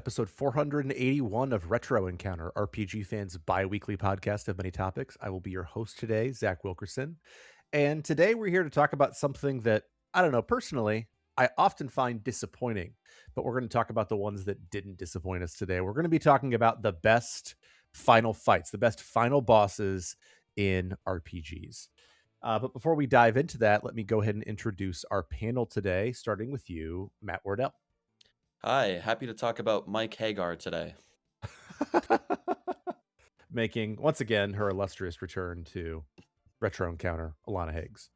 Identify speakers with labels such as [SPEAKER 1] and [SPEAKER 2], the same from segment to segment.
[SPEAKER 1] episode 481 of Retro Encounter, RPG fans' bi-weekly podcast of many topics. I will be your host today, Zach Wilkerson. And today we're here to talk about something that, I don't know, personally, I often find disappointing. But we're going to talk about the ones that didn't disappoint us today. We're going to be talking about the best final fights, the best final bosses in RPGs. But before we dive into that, let me go ahead and introduce our panel today, starting with you, Matt Wardell.
[SPEAKER 2] Hi, happy to talk about Mike Hagar today.
[SPEAKER 1] Making, once again, her illustrious return to Retro Encounter, Alana Hagues.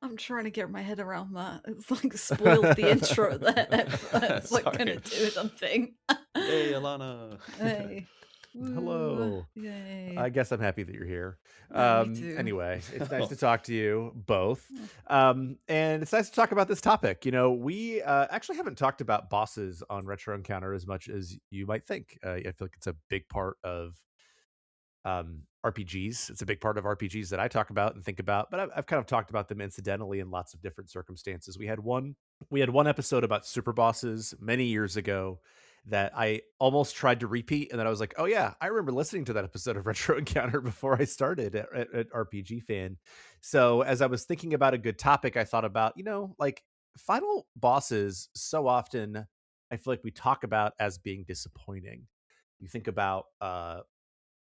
[SPEAKER 3] I'm trying to get my head around that. It's like spoiled the intro there. It's like gonna do something.
[SPEAKER 2] Yay, Alana.
[SPEAKER 3] Hey.
[SPEAKER 1] Hello.
[SPEAKER 3] Yay.
[SPEAKER 1] I guess I'm happy that you're here.
[SPEAKER 3] Yeah, me too.
[SPEAKER 1] Anyway, it's nice to talk to you both. And it's nice to talk about this topic. You know, we actually haven't talked about bosses on Retro Encounter as much as you might think. I feel like it's a big part of RPGs. It's a big part of RPGs that I talk about and think about, but I've kind of talked about them incidentally in lots of different circumstances. We had one episode about super bosses many years ago that I almost tried to repeat, and then I was like, oh yeah, I remember listening to that episode of Retro Encounter before I started at RPG Fan. So as I was thinking about a good topic, I thought about, you know, like final bosses so often I feel like we talk about as being disappointing. You think about a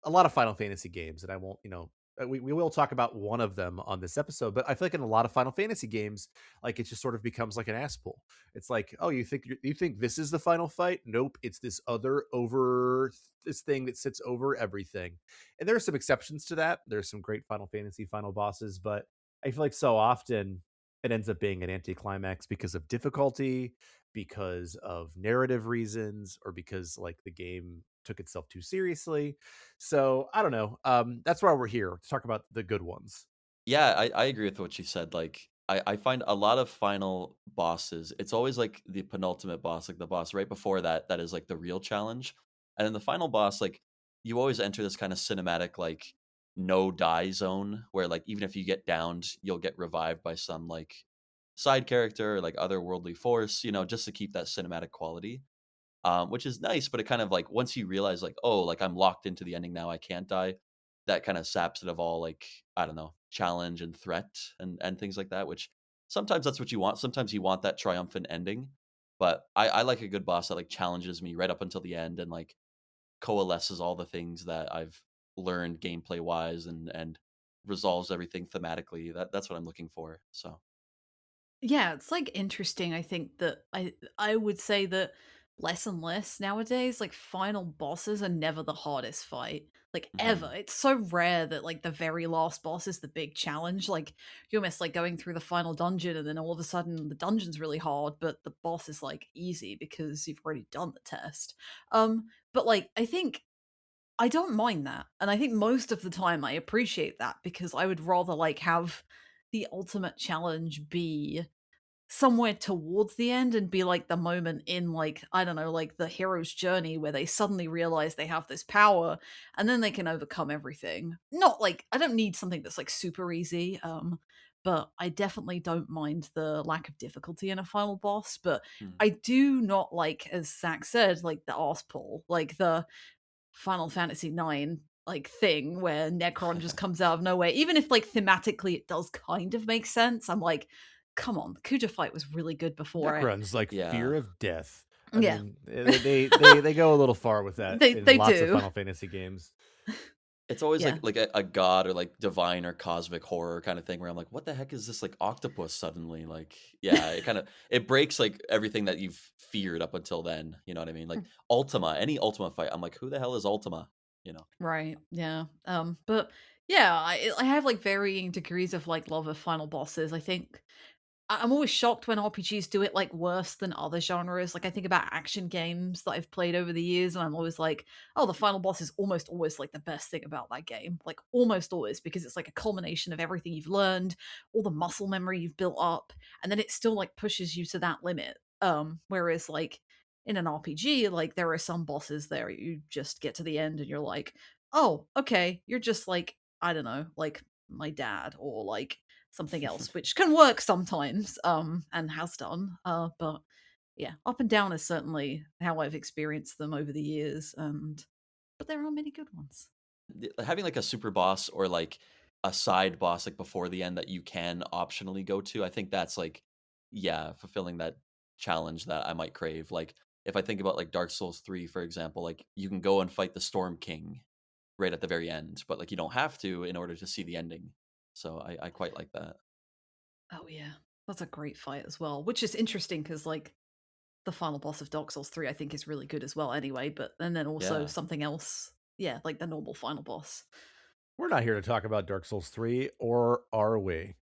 [SPEAKER 1] lot of Final Fantasy games, and I won't, you know, we will talk about one of them on this episode, but I feel like in a lot of Final Fantasy games, like it just sort of becomes like an ass pull. It's like, oh, you think this is the final fight? Nope, it's this other this thing that sits over everything. And there are some exceptions to that. There's some great Final Fantasy final bosses, but I feel like so often it ends up being an anticlimax because of difficulty, because of narrative reasons, or because like the game took itself too seriously. So I don't know. That's why we're here to talk about the good ones.
[SPEAKER 2] Yeah, I agree with what you said. Like, I find a lot of final bosses, it's always like the penultimate boss, like the boss right before that, that is like the real challenge. And then the final boss, like, you always enter this kind of cinematic, like, no die zone where, like, even if you get downed, you'll get revived by some, like, side character or, like, otherworldly force, you know, just to keep that cinematic quality. Which is nice, but it kind of like once you realize like, oh, like I'm locked into the ending now, I can't die. That kind of saps it of all like I don't know challenge and threat and things like that. Which sometimes that's what you want. Sometimes you want that triumphant ending, but I like a good boss that like challenges me right up until the end and like coalesces all the things that I've learned gameplay wise and resolves everything thematically. That's what I'm looking for. So
[SPEAKER 3] Yeah, it's like interesting. I think that I would say that less and less nowadays, like final bosses are never the hardest fight. Like ever. It's so rare that like the very last boss is the big challenge. Like you almost like going through the final dungeon and then all of a sudden the dungeon's really hard, but the boss is like easy because you've already done the test. But like I think I don't mind that. And I think most of the time I appreciate that because I would rather like have the ultimate challenge be somewhere towards the end and be like the moment in like I don't know like the hero's journey where they suddenly realize they have this power and then they can overcome everything. Not like I don't need something that's like super easy, but I definitely don't mind the lack of difficulty in a final boss. But I do not like, as Zach said, like the arse pull, like the Final Fantasy 9 like thing where Necron just comes out of nowhere. Even if like thematically it does kind of make sense, I'm like, come on, the Kuja fight was really good before
[SPEAKER 1] Necron's like
[SPEAKER 2] yeah.
[SPEAKER 1] fear of death. I
[SPEAKER 3] Yeah.
[SPEAKER 1] mean, they go a little far with that
[SPEAKER 3] They
[SPEAKER 1] in
[SPEAKER 3] do.
[SPEAKER 1] lots of Final Fantasy games.
[SPEAKER 2] It's always
[SPEAKER 3] Yeah.
[SPEAKER 2] like a god or like divine or cosmic horror kind of thing where I'm like, what the heck is this like octopus suddenly? Like, yeah, it kind of it breaks like everything that you've feared up until then. You know what I mean? Like Ultima, any Ultima fight, I'm like, who the hell is Ultima? You know?
[SPEAKER 3] Right. Yeah. But yeah, I have like varying degrees of like love of final bosses. I think I'm always shocked when RPGs do it like worse than other genres. Like I think about action games that I've played over the years, and I'm always like, oh, the final boss is almost always like the best thing about that game. Like almost always, because it's like a culmination of everything you've learned, all the muscle memory you've built up, and then it still like pushes you to that limit. Whereas like in an RPG, like there are some bosses there you just get to the end and you're like, oh, okay, you're just like, I don't know, like my dad or like something else, which can work sometimes, and has done. But yeah, up and down is certainly how I've experienced them over the years, and but there are many good ones.
[SPEAKER 2] Having like a super boss or like a side boss like before the end that you can optionally go to, I think that's like, yeah, fulfilling that challenge that I might crave. Like if I think about like Dark Souls 3, for example, like you can go and fight the Storm King right at the very end, but like you don't have to in order to see the ending. So I quite like that.
[SPEAKER 3] Oh yeah, that's a great fight as well, which is interesting because like the final boss of Dark Souls 3, I think, is really good as well. Anyway, but and then also
[SPEAKER 2] Yeah.
[SPEAKER 3] something else, yeah, like the normal final boss.
[SPEAKER 1] We're not here to talk about Dark Souls 3, or are we?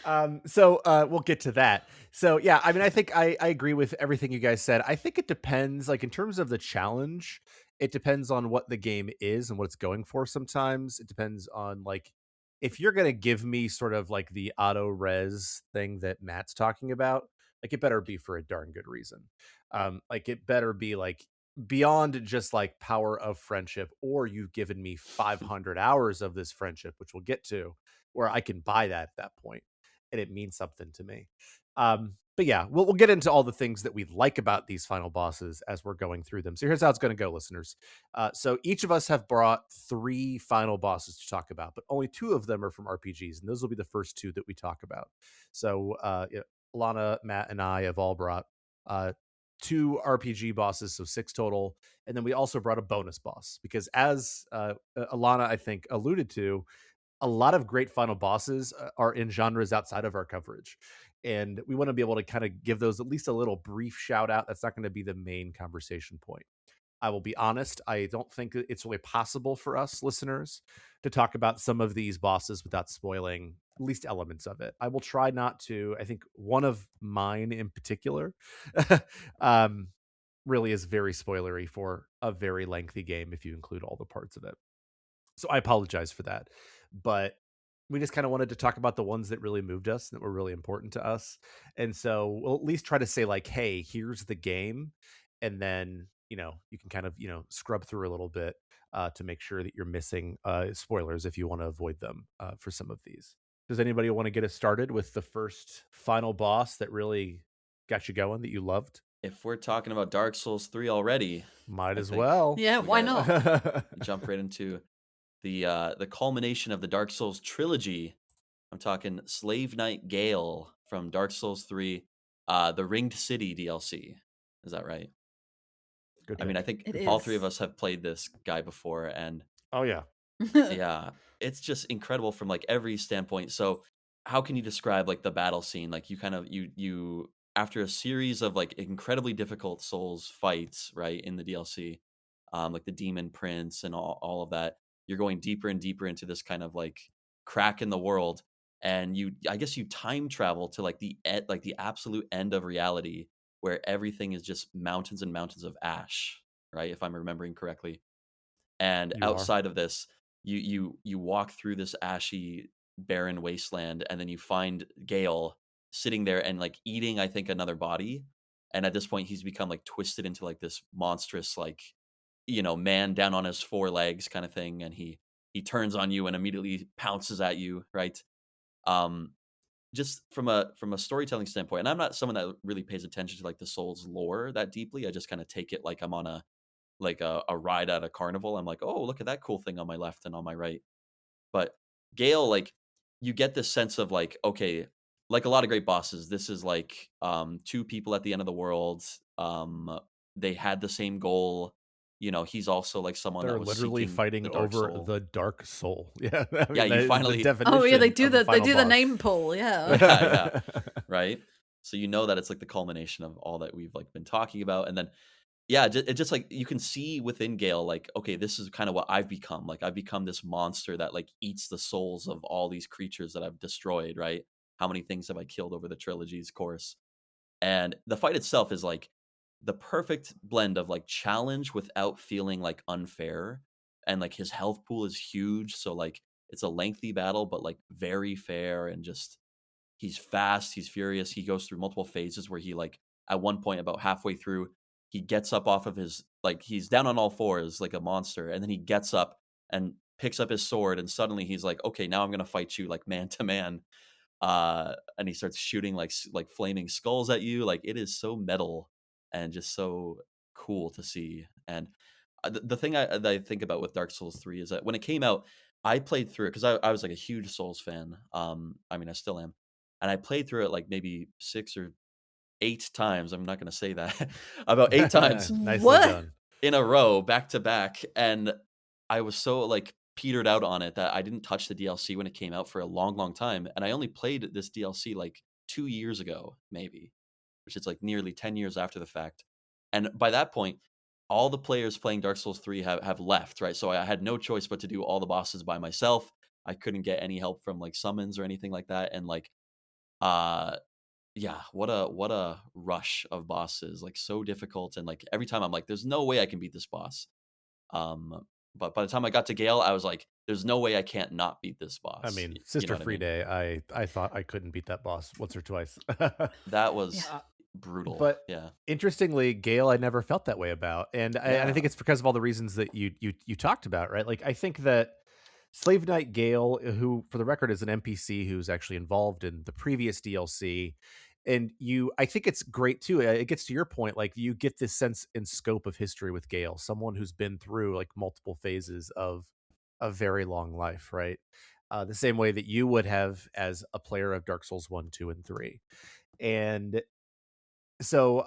[SPEAKER 3] Oh
[SPEAKER 1] We'll get to that. So yeah, I mean, I think I agree with everything you guys said. I think it depends, like in terms of the challenge, it depends on what the game is and what it's going for. Sometimes it depends on like if you're gonna give me sort of like the auto res thing that Matt's talking about, like it better be for a darn good reason. Like it better be like beyond just like power of friendship, or you've given me 500 hours of this friendship, which we'll get to, where I can buy that at that point and it means something to me. But yeah, we'll get into all the things that we like about these final bosses as we're going through them. So here's how it's going to go, listeners. So each of us have brought 3 final bosses to talk about, but only 2 of them are from RPGs, and those will be the first 2 that we talk about. So yeah, Alana, Matt, and I have all brought uh, 2 RPG bosses, so 6 total. And then we also brought a bonus boss because, as Alana, I think, alluded to, a lot of great final bosses are in genres outside of our coverage. And we want to be able to kind of give those at least a little brief shout out. That's not going to be the main conversation point. I will be honest, I don't think it's really possible for us listeners to talk about some of these bosses without spoiling at least elements of it. I will try not to. I think one of mine in particular um, really is very spoilery for a very lengthy game if you include all the parts of it. So I apologize for that. But we just kind of wanted to talk about the ones that really moved us, that were really important to us. And so we'll at least try to say, like, hey, here's the game. And then, you can kind of, scrub through a little bit to make sure that you're missing spoilers if you want to avoid them for some of these. Does anybody want to get us started with the first final boss that really got you going, that you loved?
[SPEAKER 2] If we're talking about Dark Souls 3 already,
[SPEAKER 1] Might
[SPEAKER 2] I
[SPEAKER 1] as
[SPEAKER 2] think
[SPEAKER 1] well.
[SPEAKER 3] yeah,
[SPEAKER 2] we
[SPEAKER 3] why
[SPEAKER 2] gotta
[SPEAKER 3] not?
[SPEAKER 2] jump right into the culmination of the Dark Souls trilogy. I'm talking Slave Knight Gale from Dark Souls 3, the Ringed City DLC. Is that right?
[SPEAKER 1] Good
[SPEAKER 2] I mean, I
[SPEAKER 1] pick.
[SPEAKER 2] think
[SPEAKER 3] It
[SPEAKER 2] all 3 of
[SPEAKER 3] is.
[SPEAKER 2] us have played this guy before, and
[SPEAKER 1] Oh, yeah.
[SPEAKER 2] yeah, it's just incredible from like every standpoint. So, how can you describe like the battle scene? Like you kind of you after a series of like incredibly difficult Souls fights, right, in the DLC, like the Demon Prince and all of that, you're going deeper and deeper into this kind of like crack in the world, and I guess you time travel to like like the absolute end of reality, where everything is just mountains and mountains of ash, right? If I'm remembering correctly. And
[SPEAKER 1] You are.
[SPEAKER 2] outside of this, you walk through this ashy, barren wasteland, and then you find Gale sitting there and like eating, I think, another body. And at this point, he's become like twisted into like this monstrous, like man down on his 4 legs kind of thing, and he turns on you and immediately pounces at you, right? Um, just from a storytelling standpoint, and I'm not someone that really pays attention to like the Souls lore that deeply. I just kind of take it like I'm on a ride at a carnival. I'm like, "Oh, look at that cool thing on my left and on my right." But Gale, like, you get this sense of like, okay, like a lot of great bosses, this is like 2 people at the end of the world. They had the same goal. He's also like someone that
[SPEAKER 1] They're
[SPEAKER 2] was
[SPEAKER 1] literally
[SPEAKER 2] seeking
[SPEAKER 1] fighting
[SPEAKER 2] the dark
[SPEAKER 1] over
[SPEAKER 2] soul.
[SPEAKER 1] the dark soul. Yeah, I
[SPEAKER 2] Yeah,
[SPEAKER 1] mean,
[SPEAKER 2] you
[SPEAKER 1] that is the
[SPEAKER 2] finally
[SPEAKER 3] Oh yeah,
[SPEAKER 1] definition of a
[SPEAKER 3] they
[SPEAKER 1] final
[SPEAKER 3] do the
[SPEAKER 1] boss.
[SPEAKER 3] name pull, yeah.
[SPEAKER 2] yeah, yeah, right? So you know that it's like the culmination of all that we've like been talking about, and then yeah, it just like you can see within Gale, like, okay, this is kind of what I've become. Like, I've become this monster that like eats the souls of all these creatures that I've destroyed, right? How many things have I killed over the trilogy's course? And the fight itself is like the perfect blend of like challenge without feeling like unfair. And like his health pool is huge. So like it's a lengthy battle, but like very fair and just he's fast, he's furious. He goes through multiple phases where he like at one point about halfway through, he gets up off of his like he's down on all fours like a monster, and then he gets up and picks up his sword, and suddenly he's like, okay, now I'm gonna fight you like man to man. And he starts shooting like flaming skulls at you. Like it is so metal and just so cool to see. And the thing that I think about with Dark Souls 3 is that when it came out, I played through it because I was like a huge Souls fan. I mean, I still am. And I played through it like maybe 6 or 8 times. I'm not going to say that about 8 times
[SPEAKER 1] Nicely
[SPEAKER 3] What?
[SPEAKER 1] done.
[SPEAKER 2] in a row, back to back. And I was so like petered out on it that I didn't touch the DLC when it came out for a long, long time. And I only played this DLC like 2 years ago, maybe, which is like nearly 10 years after the fact. And by that point, all the players playing Dark Souls 3 have left, right? So I had no choice but to do all the bosses by myself. I couldn't get any help from like summons or anything like that. And like, uh, yeah, what a rush of bosses, like so difficult. And like every time I'm like, there's no way I can beat this boss. But by the time I got to Gale, I was like, there's no way I can't not beat this
[SPEAKER 1] I
[SPEAKER 2] boss.
[SPEAKER 1] mean,
[SPEAKER 2] You know
[SPEAKER 1] Sister
[SPEAKER 2] what I
[SPEAKER 1] Free
[SPEAKER 2] mean?
[SPEAKER 1] Day, I thought I couldn't beat that boss once or twice.
[SPEAKER 2] That
[SPEAKER 3] Yeah.
[SPEAKER 2] was brutal.
[SPEAKER 1] But
[SPEAKER 2] Yeah.
[SPEAKER 1] interestingly, Gale, I never felt that way about, and I
[SPEAKER 2] Yeah.
[SPEAKER 1] think it's because of all the reasons that you talked about, right? Like, I think that Slave Knight Gale, who for the record is an NPC who's actually involved in the previous DLC, and I think it's great too. It gets to your point, like you get this sense and scope of history with Gale, someone who's been through like multiple phases of a very long life, right? The same way that you would have as a player of Dark Souls 1, 2, and 3. And so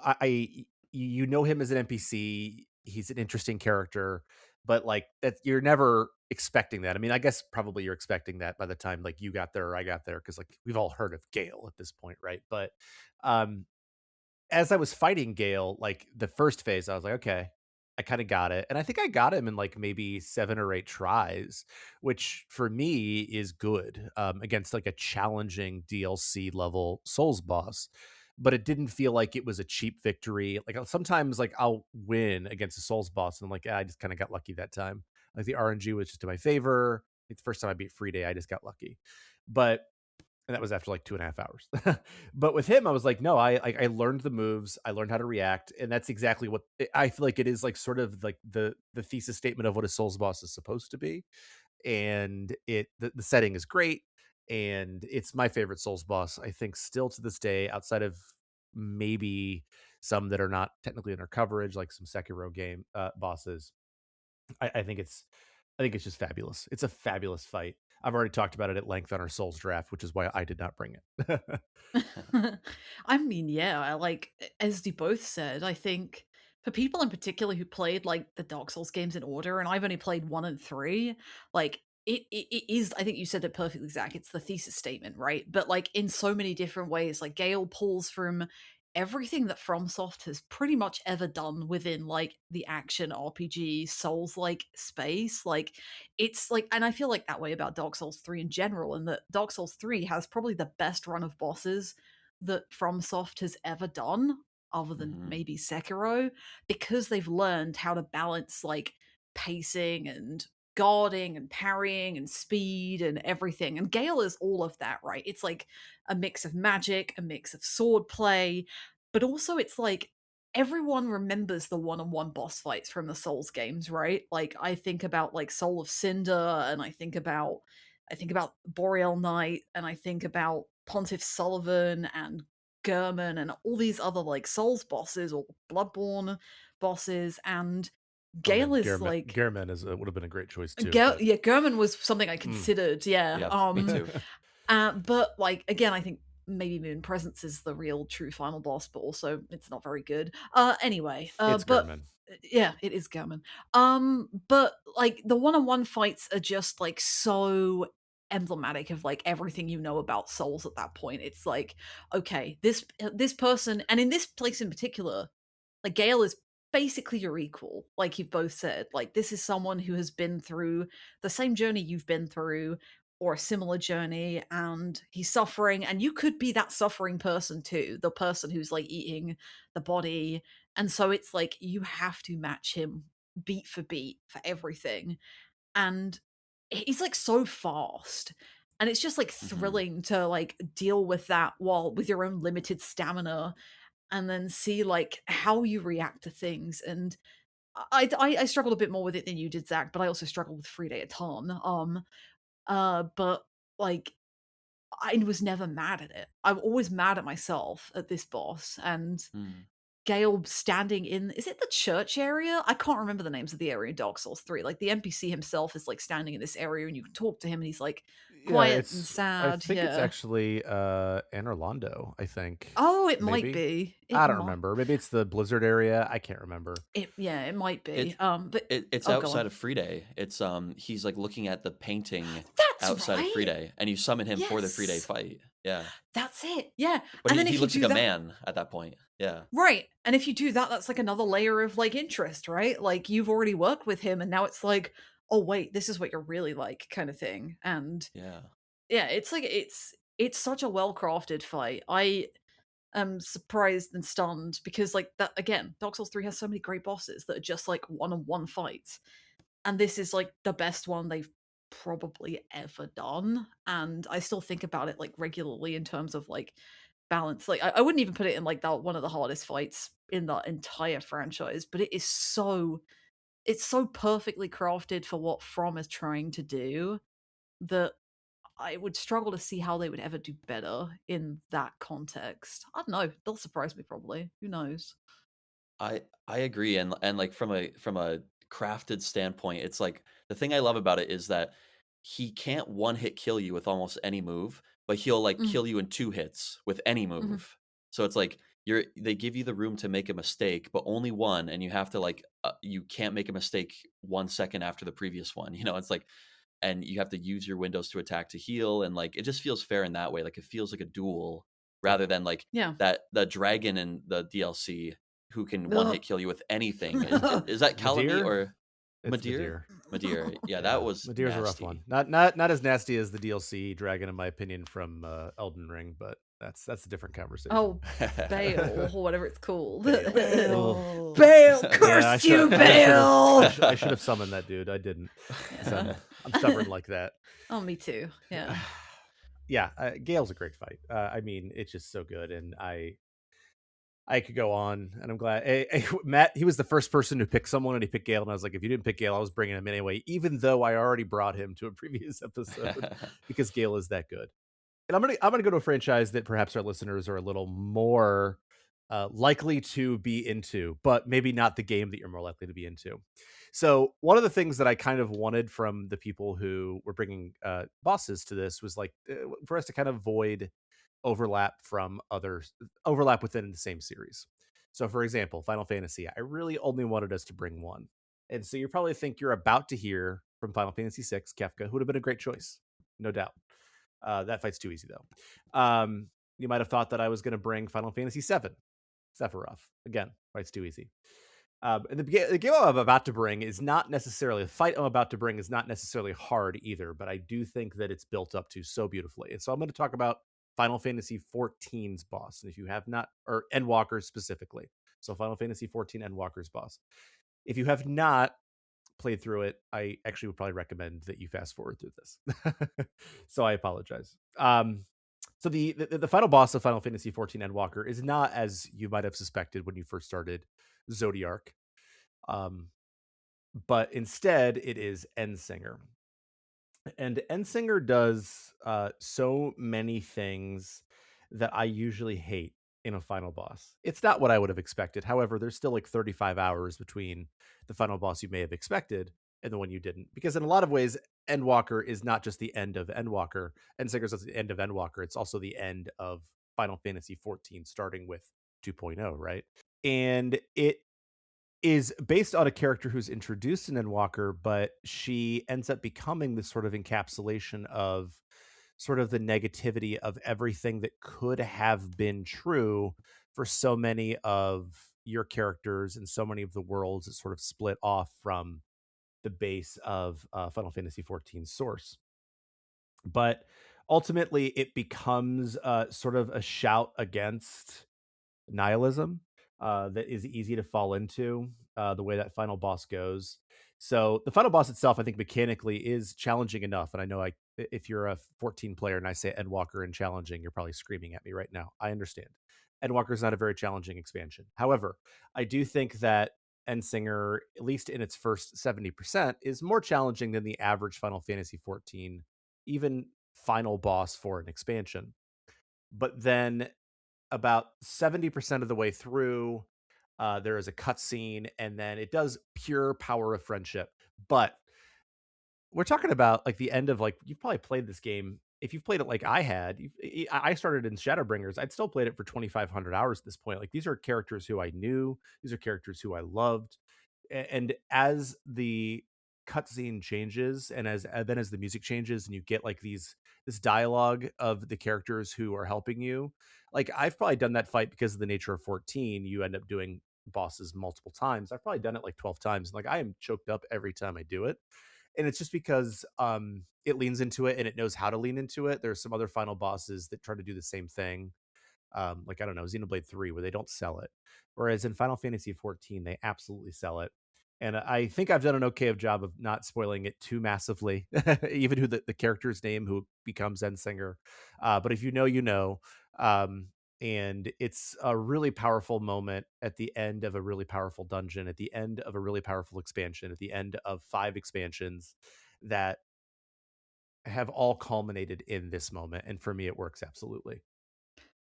[SPEAKER 1] you know him as an NPC. He's an interesting character, but like that you're never expecting that. I mean, I guess probably you're expecting that by the time like you got there or I got there because like we've all heard of Gale at this point, right? But um as I was fighting Gale, like the first phase, I was like, okay, I kind of got it. And I think I got him in like maybe 7 or 8 tries, which for me is good against like a challenging DLC level Souls boss. But it didn't feel like it was a cheap victory. Like sometimes, like I'll win against a Souls boss, and I'm like, I just kind of got lucky that time. Like the RNG was just in my favor. Like the first time I beat Free Day, I just got lucky. But and that was after like 2.5 hours. But with him, I was like, no, I learned the moves, I learned how to react, and that's exactly what I feel like it is like sort of like the thesis statement of what a Souls boss is supposed to be. And the setting is great, and it's my favorite Souls boss. I think still to this day, outside of maybe some that are not technically in our coverage, like some Sekiro game bosses. I think it's just fabulous. It's a fabulous fight. I've already talked about it at length on our Souls draft, which is why I did not bring it.
[SPEAKER 3] I mean, yeah, as you both said, I think for people in particular who played like the Dark Souls games in order, and I've only played 1 and 3, like it is, I think you said it perfectly, Zach. It's the thesis statement, right? But like in so many different ways, like Gale pulls from everything that FromSoft has pretty much ever done within like the action RPG Souls like space. Like it's like, and I feel like that way about Dark Souls 3 in general, and that Dark Souls 3 has probably the best run of bosses that FromSoft has ever done, other than
[SPEAKER 2] Hmm.
[SPEAKER 3] maybe Sekiro, because they've learned how to balance like pacing and guarding and parrying and speed and everything. And Gale is all of that, right? It's like a mix of magic, a mix of sword play, but also it's like everyone remembers the one-on-one boss fights from the Souls games, right? Like I think about like Soul of Cinder, and I think about Boreal Knight, and I think about Pontiff Sullivan and Gurman and all these other like Souls bosses or Bloodborne bosses, and
[SPEAKER 1] Oh
[SPEAKER 3] Gale
[SPEAKER 1] man,
[SPEAKER 3] is like
[SPEAKER 1] Gehrman would have been a great choice too, but
[SPEAKER 3] Yeah, Gurman was something I
[SPEAKER 1] mm.
[SPEAKER 3] considered, yeah.
[SPEAKER 2] Yep. Me too.
[SPEAKER 3] But like again, I think maybe Moon Presence is the real true final boss, but also it's not very good. Anyway,
[SPEAKER 1] It's
[SPEAKER 3] but
[SPEAKER 1] Gehrman.
[SPEAKER 3] yeah, it is Gurman. But like the one-on-one fights are just like so emblematic of like everything you know about Souls at that point. It's like, okay, this person, and in this place in particular, like Gale is basically your equal, like you've both said. Like this is someone who has been through the same journey you've been through, or a similar journey, and he's suffering, and you could be that suffering person too, the person who's like eating the body. And so it's like you have to match him beat for beat for everything. And he's like so fast. And it's just like
[SPEAKER 2] Hmm.
[SPEAKER 3] thrilling to like deal with that while with your own limited stamina, and then see like how you react to things. And I struggled a bit more with it than you did, Zach, but I also struggled with Free Day a ton. But like I was never mad at it. I'm always mad at myself at this boss, and
[SPEAKER 2] Mm.
[SPEAKER 3] Gale standing in, is it the church area? I can't remember the names of the area in Dark Souls 3. Like the NPC himself is like standing in this area and you can talk to him and he's like
[SPEAKER 1] Yeah,
[SPEAKER 3] quiet and
[SPEAKER 1] it's I
[SPEAKER 3] sad.
[SPEAKER 1] think it's
[SPEAKER 3] Yeah.
[SPEAKER 1] actually Anne Orlando, I think.
[SPEAKER 3] Oh, it might
[SPEAKER 1] Maybe.
[SPEAKER 3] be.
[SPEAKER 1] I
[SPEAKER 3] It
[SPEAKER 1] don't
[SPEAKER 3] might
[SPEAKER 1] remember. Maybe it's the Blizzard area. I can't remember.
[SPEAKER 3] it might be.
[SPEAKER 2] It
[SPEAKER 3] But
[SPEAKER 2] it's
[SPEAKER 3] oh, go
[SPEAKER 2] outside
[SPEAKER 3] on.
[SPEAKER 2] of Friday. It's, he's, like, looking at the painting
[SPEAKER 3] That's
[SPEAKER 2] outside of
[SPEAKER 3] right.
[SPEAKER 2] Friday, and you summon him for the Friday
[SPEAKER 3] Yes.
[SPEAKER 2] fight. Yeah.
[SPEAKER 3] That's it. Yeah.
[SPEAKER 2] But
[SPEAKER 3] And
[SPEAKER 2] he
[SPEAKER 3] then
[SPEAKER 2] he
[SPEAKER 3] if you
[SPEAKER 2] looks like
[SPEAKER 3] do
[SPEAKER 2] a
[SPEAKER 3] that,
[SPEAKER 2] man at that point. Yeah.
[SPEAKER 3] right. And if you do that, that's like another layer of like interest, right? Like you've already worked with him and now it's like, oh wait, this is what you're really like kind of thing. And
[SPEAKER 2] Yeah.
[SPEAKER 3] yeah, it's like it's such a well-crafted fight. I am surprised and stunned because like that again, Dark Souls 3 has so many great bosses that are just like one-on-one fights. And this is like the best one they've probably ever done. And I still think about it like regularly in terms of like balance. Like I wouldn't even put it in like that one of the hardest fights in the entire franchise, but it is so it's so perfectly crafted for what From is trying to do that I would struggle to see how they would ever do better in that context. I don't know. They'll surprise me probably. Who knows?
[SPEAKER 2] I agree, and, like, from a crafted standpoint, it's like the thing I love about it is that he can't one-hit kill you with almost any move, but he'll, like,
[SPEAKER 3] Mhm,
[SPEAKER 2] kill you in 2 hits with any
[SPEAKER 3] mhm.
[SPEAKER 2] move. So it's like they give you the room to make a mistake, but only one, and you have to, like, you can't make a mistake 1 second after the previous one, It's like and you have to use your windows to attack to heal, and, like, it just feels fair in that way, like, it feels like a duel rather than, like,
[SPEAKER 3] Yeah.
[SPEAKER 2] that the dragon in the DLC who can one hit
[SPEAKER 3] Ugh.
[SPEAKER 2] kill you with anything. Is that Calamy
[SPEAKER 1] Madeir?
[SPEAKER 2] or
[SPEAKER 1] It's
[SPEAKER 2] Madeir?
[SPEAKER 1] Madeir.
[SPEAKER 2] Madeir, yeah, that
[SPEAKER 1] Yeah,
[SPEAKER 2] was
[SPEAKER 1] Madeir's a rough one.
[SPEAKER 2] nasty.
[SPEAKER 1] Not as nasty as the DLC dragon, in my opinion, from Elden Ring, but that's a different conversation.
[SPEAKER 3] Oh, Bale or whatever it's called.
[SPEAKER 1] Ugh.
[SPEAKER 2] Bale.
[SPEAKER 3] Bale,
[SPEAKER 1] Yeah,
[SPEAKER 3] curse you, Bale.
[SPEAKER 1] I should have summoned that dude. I didn't, because
[SPEAKER 3] Yeah.
[SPEAKER 1] I'm stubborn like that.
[SPEAKER 3] Oh, me too. Yeah.
[SPEAKER 1] Yeah, Gale's a great fight. I mean, it's just so good, and I could go on, and I'm glad. Matt, he was the first person to pick someone, and he picked Gale, and I was like, if you didn't pick Gale, I was bringing him anyway, even though I already brought him to a previous episode because Gale is that good. And I'm gonna go to a franchise that perhaps our listeners are a little more likely to be into, but maybe not the game that you're more likely to be into. So one of the things that I kind of wanted from the people who were bringing bosses to this was like for us to kind of avoid overlap from others, overlap within the same series. So for example, Final Fantasy, I really only wanted us to bring one. And so you probably think you're about to hear from Final Fantasy VI, Kefka, who would have been a great choice, no doubt. That fight's too easy though. You might have thought that I was going to bring Final Fantasy VII, Sephiroth. Again, fight's too easy. And the game I'm about to bring is not necessarily, the fight I'm about to bring is not necessarily hard either, but I do think that it's built up to so beautifully. And so I'm going to talk about Final Fantasy XIV's boss. And if you have not, or Endwalker specifically. So Final Fantasy XIV Endwalker's boss. If you have not played through it, I actually would probably recommend that you fast forward through this. So I apologize. So the final boss of Final Fantasy XIV Endwalker is not as you might have suspected when you first started Zodiark, um, but instead it is Endsinger. And Endsinger does so many things that I usually hate in a final boss. It's not what I would have expected. However, there's still like 35 hours between the final boss you may have expected and the one you didn't. Because in a lot of ways, Endwalker is not just the end of Endwalker. Endsinger's not the end of Endwalker. It's also the end of Final Fantasy XIV, starting with 2.0, right? And it is based on a character who's introduced in Endwalker, but she ends up becoming this sort of encapsulation of sort of the negativity of everything that could have been true for so many of your characters and so many of the worlds that sort of split off from the base of Final Fantasy XIV's source. But ultimately, it becomes sort of a shout against nihilism that is easy to fall into the way that final boss goes. So the final boss itself, I think mechanically is challenging enough. And I know if you're a 14 player and I say Endwalker and challenging, you're probably screaming at me right now. I understand. Endwalker is not a very challenging expansion. However, I do think that Endsinger, at least in its first 70%, is more challenging than the average Final Fantasy 14, even final boss for an expansion. But then about 70% of the way through, there is a cutscene, and then it does pure power of friendship. But we're talking about, like, the end of, like, you've probably played this game. If you've played it like I had, I started in Shadowbringers. I'd still played it for 2,500 hours at this point. Like, these are characters who I knew. These are characters who I loved. And as the cutscene changes, and then as the music changes, and you get like this dialogue of the characters who are helping you, like, I've probably done that fight because of the nature of 14. You end up doing bosses multiple times. I've probably done it like 12 times. Like, I am choked up every time I do it, and it's just because it leans into it and it knows how to lean into it. There's some other final bosses that try to do the same thing, like, I don't know, Xenoblade 3, where they don't sell it. Whereas in Final Fantasy 14, they absolutely sell it. And I think I've done an okay of job of not spoiling it too massively, even who the character's name who becomes Endsinger. But if you know, you know. Um, and it's a really powerful moment at the end of a really powerful dungeon, at the end of a really powerful expansion, at the end of 5 expansions that have all culminated in this moment. And for me, it works absolutely.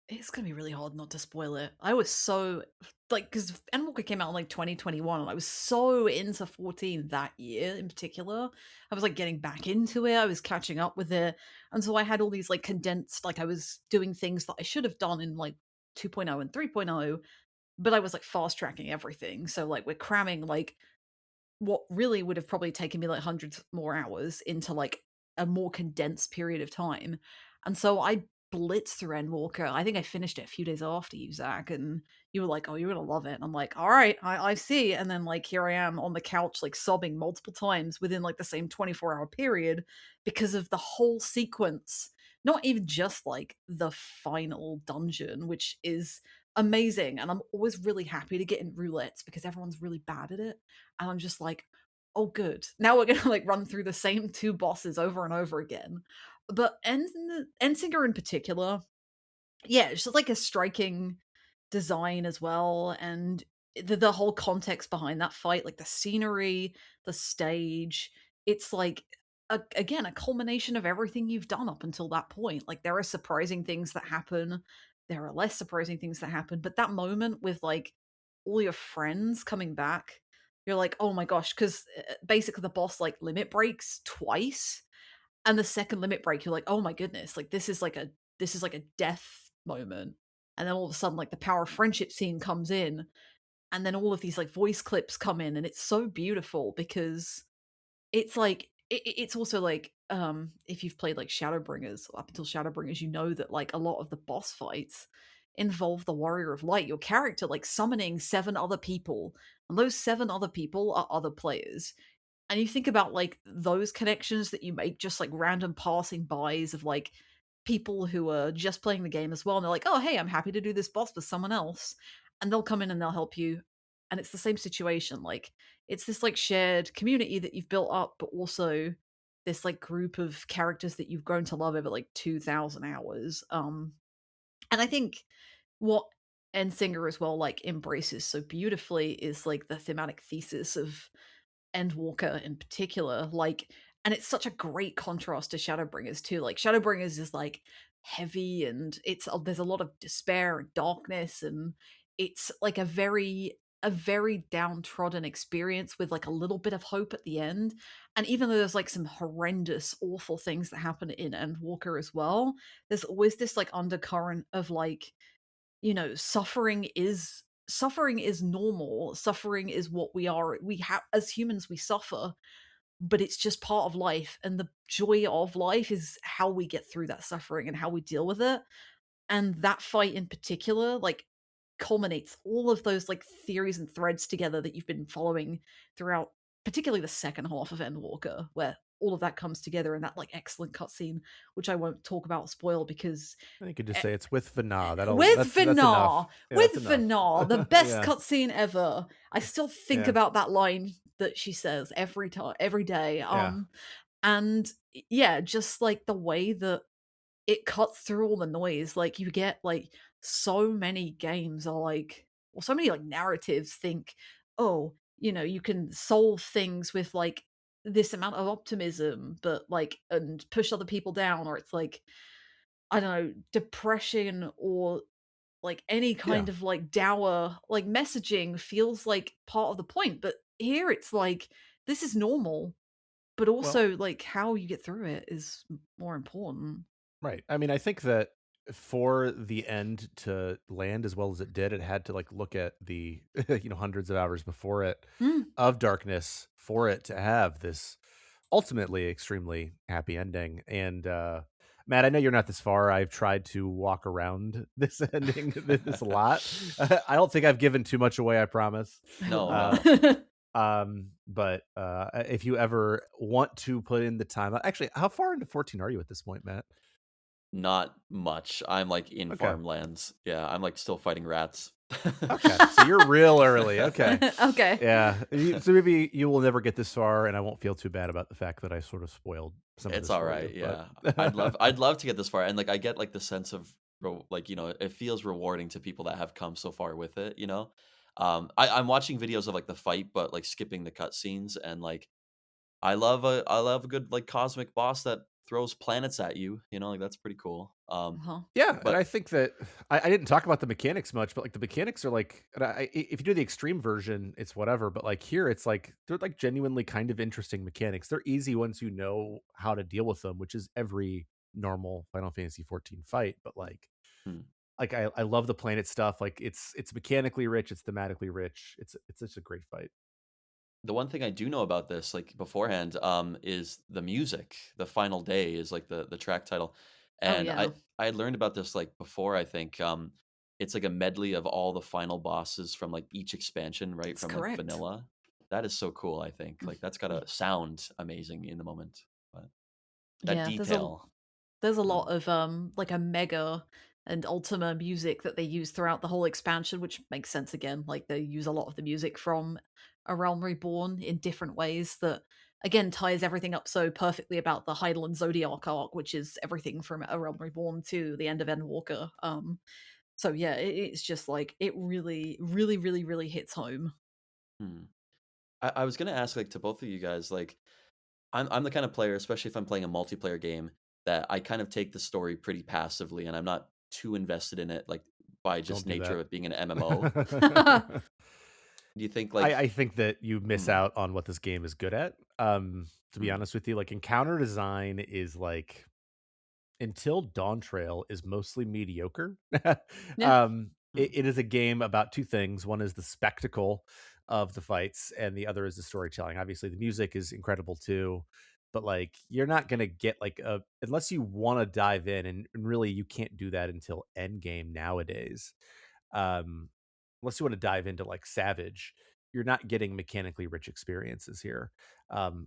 [SPEAKER 3] It's gonna be really hard not to spoil it. I was so like, because Endwalker came out in like 2021, and I was so into 14 that year in particular. I was like getting back into it, I was catching up with it. And so I had all these like condensed, like I was doing things that I should have done in like 2.0 and 3.0, but I was like fast tracking everything. So like we're cramming like what really would have probably taken me like hundreds more hours into like a more condensed period of time. And so I blitzed through Endwalker. I think I finished it a few days after you, Zach, and you were like, "Oh, you're gonna love it." And I'm like, "All right, I see." And then like here I am on the couch, like sobbing multiple times within like the same 24-hour period because of the whole sequence. Not even just like the final dungeon, which is amazing. And I'm always really happy to get in roulettes because everyone's really bad at it. And I'm just like, oh, good. Now we're gonna like run through the same two bosses over and over again. But Ensinger in particular, yeah, it's just like a striking design as well, and the whole context behind that fight, like the scenery, the stage, it's like again a culmination of everything you've done up until that point. Like there are surprising things that happen, there are less surprising things that happen, but that moment with like all your friends coming back, you're like, oh my gosh, because basically the boss like limit breaks twice, and the second limit break, you're like, "Oh my goodness, like, this is like a death moment." And then all of a sudden, like, the power of friendship scene comes in, and then all of these, like, voice clips come in, and it's so beautiful because it's like it's also like, if you've played, like, Shadowbringers, up until Shadowbringers, you know that, like, a lot of the boss fights involve the Warrior of Light, your character, like, summoning 7 other people, and those 7 other people are other players. And you think about like those connections that you make, just like random passing bys of like people who are just playing the game as well. And they're like, oh, hey, I'm happy to do this boss with someone else. And they'll come in and they'll help you. And it's the same situation. Like it's this like shared community that you've built up, but also this like group of characters that you've grown to love over like 2,000 hours. And I think what Singer as well like embraces so beautifully is like the thematic thesis of Endwalker in particular, like, and it's such a great contrast to Shadowbringers too. Like Shadowbringers is like heavy and it's there's a lot of despair and darkness, and it's like a very downtrodden experience with like a little bit of hope at the end. And even though there's like some horrendous, awful things that happen in Endwalker as well, there's always this like undercurrent of like, you know, suffering is normal. Suffering is what we are. We have as humans we suffer, but it's just part of life, and the joy of life is how we get through that suffering and how we deal with it. And that fight in particular like culminates all of those like theories and threads together that you've been following throughout, particularly the second half of Endwalker, where all of that comes together in that like excellent cutscene, which I won't talk about spoil because
[SPEAKER 1] I think you could just say it's with Vana. That's enough. Yeah, that's
[SPEAKER 3] With
[SPEAKER 1] enough.
[SPEAKER 3] Vinar, the best
[SPEAKER 1] Yeah,
[SPEAKER 3] cutscene ever. I still think
[SPEAKER 1] yeah,
[SPEAKER 3] about that line that she says every time, every day.
[SPEAKER 1] yeah.
[SPEAKER 3] And yeah, just like the way that it cuts through all the noise. Like you get like so many games are like, or so many like narratives think, oh, you know, you can solve things with like this amount of optimism, but like, and push other people down, or it's like, I don't know, depression or like any
[SPEAKER 1] Yeah.
[SPEAKER 3] kind of like dour like messaging feels like part of the point. But here it's like this is normal, but
[SPEAKER 1] Well,
[SPEAKER 3] also like how you get through it is more important.
[SPEAKER 1] right. I mean, I think that for the end to land as well as it did, it had to like look at the hundreds of hours before it
[SPEAKER 3] Mm.
[SPEAKER 1] of darkness for it to have this ultimately extremely happy ending. And Matt, I know you're not this far. I've tried to walk around this ending this a lot. I don't think I've given too much away, I promise.
[SPEAKER 3] I hope
[SPEAKER 2] No,
[SPEAKER 3] not.
[SPEAKER 1] Uh but if you ever want to put in the time, actually, how far into 14 are you at this point, Matt?
[SPEAKER 2] not much. I'm like in
[SPEAKER 1] Okay.
[SPEAKER 2] farmlands. Yeah, I'm like still fighting rats.
[SPEAKER 1] Okay. So you're real early. Okay.
[SPEAKER 3] Okay.
[SPEAKER 1] Yeah. So maybe you will never get this far, and I won't feel too bad about the fact that I sort of spoiled some of
[SPEAKER 2] It's
[SPEAKER 1] this
[SPEAKER 2] all
[SPEAKER 1] for
[SPEAKER 2] right.
[SPEAKER 1] you. But
[SPEAKER 2] Yeah, I'd love to get this far, and like I get like the sense of like it feels rewarding to people that have come so far with it. I'm watching videos of like the fight, but like skipping the cutscenes, and like I love a good like cosmic boss that throws planets at you. Like that's pretty cool.
[SPEAKER 3] Uh-huh.
[SPEAKER 1] yeah, and
[SPEAKER 2] But
[SPEAKER 1] I think that I didn't talk about the mechanics much, but like the mechanics are like, and if you do the extreme version, it's whatever. But like here, it's like they're like genuinely kind of interesting mechanics. They're easy once you know how to deal with them, which is every normal Final Fantasy 14 fight. But
[SPEAKER 2] hmm,
[SPEAKER 1] like I love the planet stuff. Like it's mechanically rich, it's thematically rich. It's such a great fight.
[SPEAKER 2] the one thing I do know about this, like beforehand, is the music. The final day is like the track title,
[SPEAKER 3] Oh
[SPEAKER 2] and I
[SPEAKER 3] yeah,
[SPEAKER 2] I had learned about this like before. I think it's like a medley of all the final bosses from like each expansion, right
[SPEAKER 3] that's
[SPEAKER 2] from like
[SPEAKER 3] correct.
[SPEAKER 2] vanilla. That is so cool. I think like that's
[SPEAKER 3] Mm.
[SPEAKER 2] gotta sound amazing in the moment. But that
[SPEAKER 3] Yeah,
[SPEAKER 2] detail,
[SPEAKER 3] there's a
[SPEAKER 2] mm,
[SPEAKER 3] lot of like a mega and Ultima music that they use throughout the whole expansion, which makes sense again. Like they use a lot of the music from A Realm Reborn in different ways that again ties everything up so perfectly about the Heidelin Zodiac arc, which is everything from A Realm Reborn to the end of Endwalker. So yeah, it's just like it really, really, really, really hits home.
[SPEAKER 2] mm. I was gonna ask like to both of you guys like I'm the kind of player, especially if I'm playing a multiplayer game, that I kind of take the story pretty passively, and I'm not too invested in it, like by
[SPEAKER 1] Don't
[SPEAKER 2] just
[SPEAKER 1] do
[SPEAKER 2] nature
[SPEAKER 1] that.
[SPEAKER 2] of it being an MMO. Do you think
[SPEAKER 1] I
[SPEAKER 2] like,
[SPEAKER 1] think that you miss
[SPEAKER 2] mm,
[SPEAKER 1] out on what this game is good at. To be
[SPEAKER 2] mm,
[SPEAKER 1] honest with you, like encounter design is like until Dawn Trail is mostly mediocre.
[SPEAKER 3] Yeah.
[SPEAKER 2] mm,
[SPEAKER 1] It is a game about two things. One is the spectacle of the fights, and the other is the storytelling. Obviously, the music is incredible too, but like you're not gonna get like a unless you want to dive in, and really you can't do that until Endgame nowadays. Um, unless you want to dive into like Savage, you're not getting mechanically rich experiences here,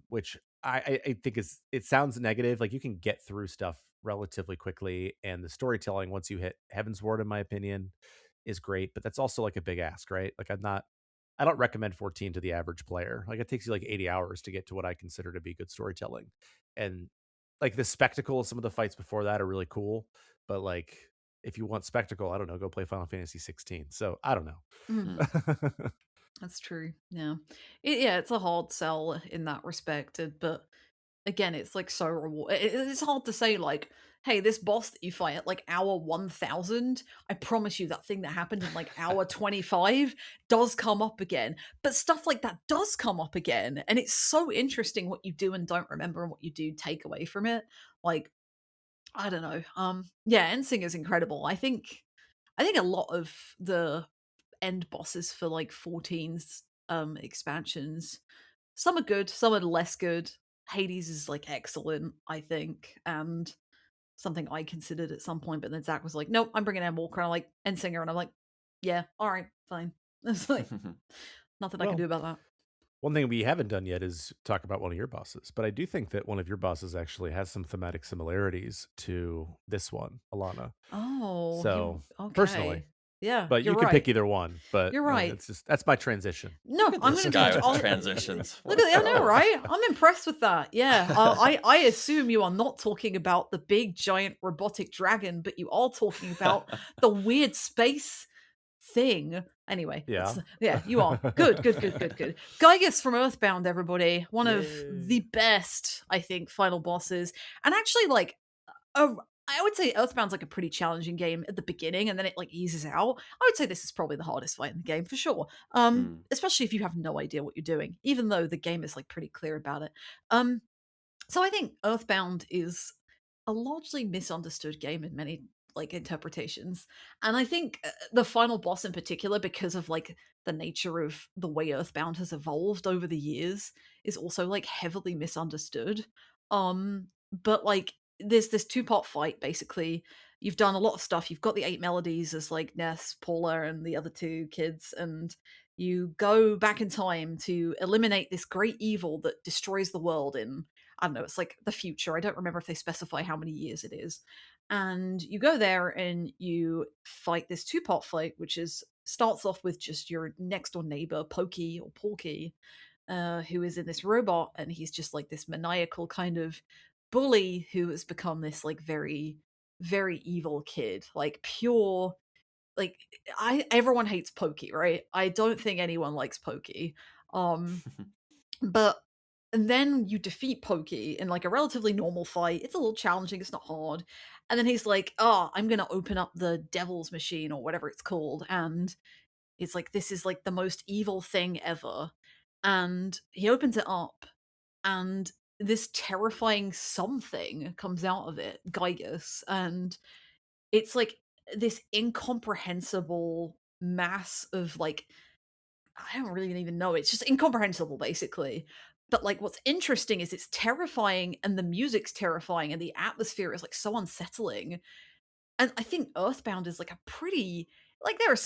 [SPEAKER 1] which I think is it sounds negative. Like you can get through stuff relatively quickly, and the storytelling once you hit Heaven's Ward, in my opinion, is great. But that's also like a big ask, right? Like I don't recommend 14 to the average player. Like it takes you like 80 hours to get to what I consider to be good storytelling, and like the spectacle of some of the fights before that are really cool. But like if you want spectacle, I don't know, go play Final Fantasy 16. So I don't
[SPEAKER 3] Mhm.
[SPEAKER 2] mm.
[SPEAKER 1] know.
[SPEAKER 3] That's true. Yeah. Yeah, it's a hard sell in that respect, but again, it's like so it's hard to say like, "Hey, this boss that you fight at like hour 1000, I promise you that thing that happened in like hour 25 does come up again." But stuff like that does come up again, and it's so interesting what you do and don't remember and what you do take away from it. Like, I don't know. Yeah, Ensing is incredible. I think a lot of the end bosses for like 14's expansions. Some are good, some are less good. Hades is like excellent, I think, and something I considered at some point, but then Zach was like, "Nope, I'm bringing in Walker." And I'm like, "And Singer," and I'm like, "Yeah, all right, fine." It's like nothing I can do
[SPEAKER 1] Well,
[SPEAKER 3] about that.
[SPEAKER 1] one thing we haven't done yet is talk about one of your bosses, but I do think that one of your bosses actually has some thematic similarities to this one, Alana.
[SPEAKER 3] Oh, you
[SPEAKER 1] So personally,
[SPEAKER 3] okay? Yeah,
[SPEAKER 1] but
[SPEAKER 3] you're
[SPEAKER 1] you can pick
[SPEAKER 3] right.
[SPEAKER 1] either one. But
[SPEAKER 3] You're right.
[SPEAKER 1] it's just that's my transition.
[SPEAKER 2] Look
[SPEAKER 3] No,
[SPEAKER 2] at
[SPEAKER 3] I'm
[SPEAKER 2] this
[SPEAKER 3] gonna
[SPEAKER 2] guy
[SPEAKER 3] change.
[SPEAKER 2] with the transitions. What
[SPEAKER 3] Look
[SPEAKER 2] a
[SPEAKER 3] at, I know,
[SPEAKER 2] pro.
[SPEAKER 3] right? I'm impressed with that. Yeah, I assume you are not talking about the big giant robotic dragon, but you are talking about the weird space thing. Anyway,
[SPEAKER 1] Yeah.
[SPEAKER 3] that's yeah, you are. Good, good, good, good, good. Gygus from Earthbound, everybody. One of
[SPEAKER 1] Yay.
[SPEAKER 3] the best, I think, final bosses. And actually, like, I would say Earthbound's like a pretty challenging game at the beginning, and then it like eases out. I would say this is probably the hardest fight in the game for sure.
[SPEAKER 2] Mm.
[SPEAKER 3] Especially if you have no idea what you're doing, even though the game is like pretty clear about it. Um, so I think Earthbound is a largely misunderstood game in many like interpretations. And I think the final boss in particular, because of like the nature of the way Earthbound has evolved over the years, is also like heavily misunderstood. But like there's this two-part fight basically. You've done a lot of stuff. You've got the 8 melodies as like Ness, Paula, and the other two kids, and you go back in time to eliminate this great evil that destroys the world in, I don't know, it's like the future. I don't remember if they specify how many years it is. And you go there and you fight this two-part fight, which is starts off with just your next door neighbor, Pokey or Porky, who is in this robot, and he's just like this maniacal kind of bully who has become this like very, very evil kid, like pure. Like I, everyone hates Pokey, right? I don't think anyone likes Pokey. Um, but and then you defeat Pokey in like a relatively normal fight. It's a little challenging, it's not hard. And then he's like, "Oh, I'm going to open up the devil's machine or whatever it's called." And it's like this is like the most evil thing ever. And he opens it up and this terrifying something comes out of it, Gygus, and it's like this incomprehensible mass of like I don't really even know. It's just incomprehensible, basically. But like, what's interesting is it's terrifying, and the music's terrifying, and the atmosphere is like so unsettling. And I think Earthbound is like a pretty like there are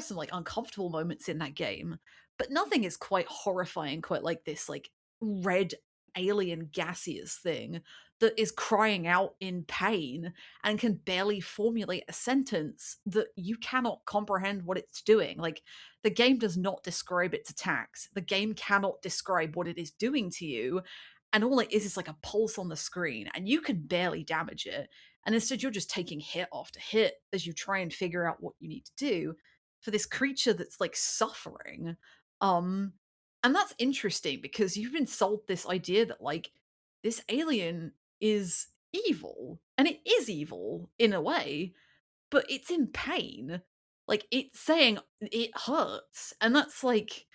[SPEAKER 3] some like uncomfortable moments in that game, but nothing is quite horrifying quite like this like red alien gaseous thing that is crying out in pain and can barely formulate a sentence that you cannot comprehend what it's doing. Like the game does not describe its attacks. The game cannot describe what it is doing to you. And all it is like a pulse on the screen, and you can barely damage it, and instead you're just taking hit after hit as you try and figure out what you need to do for this creature that's like suffering. um and that's interesting because you've been sold this idea that like this alien is evil, and it is evil in a way, but it's in pain. Like it's saying it hurts, and that's like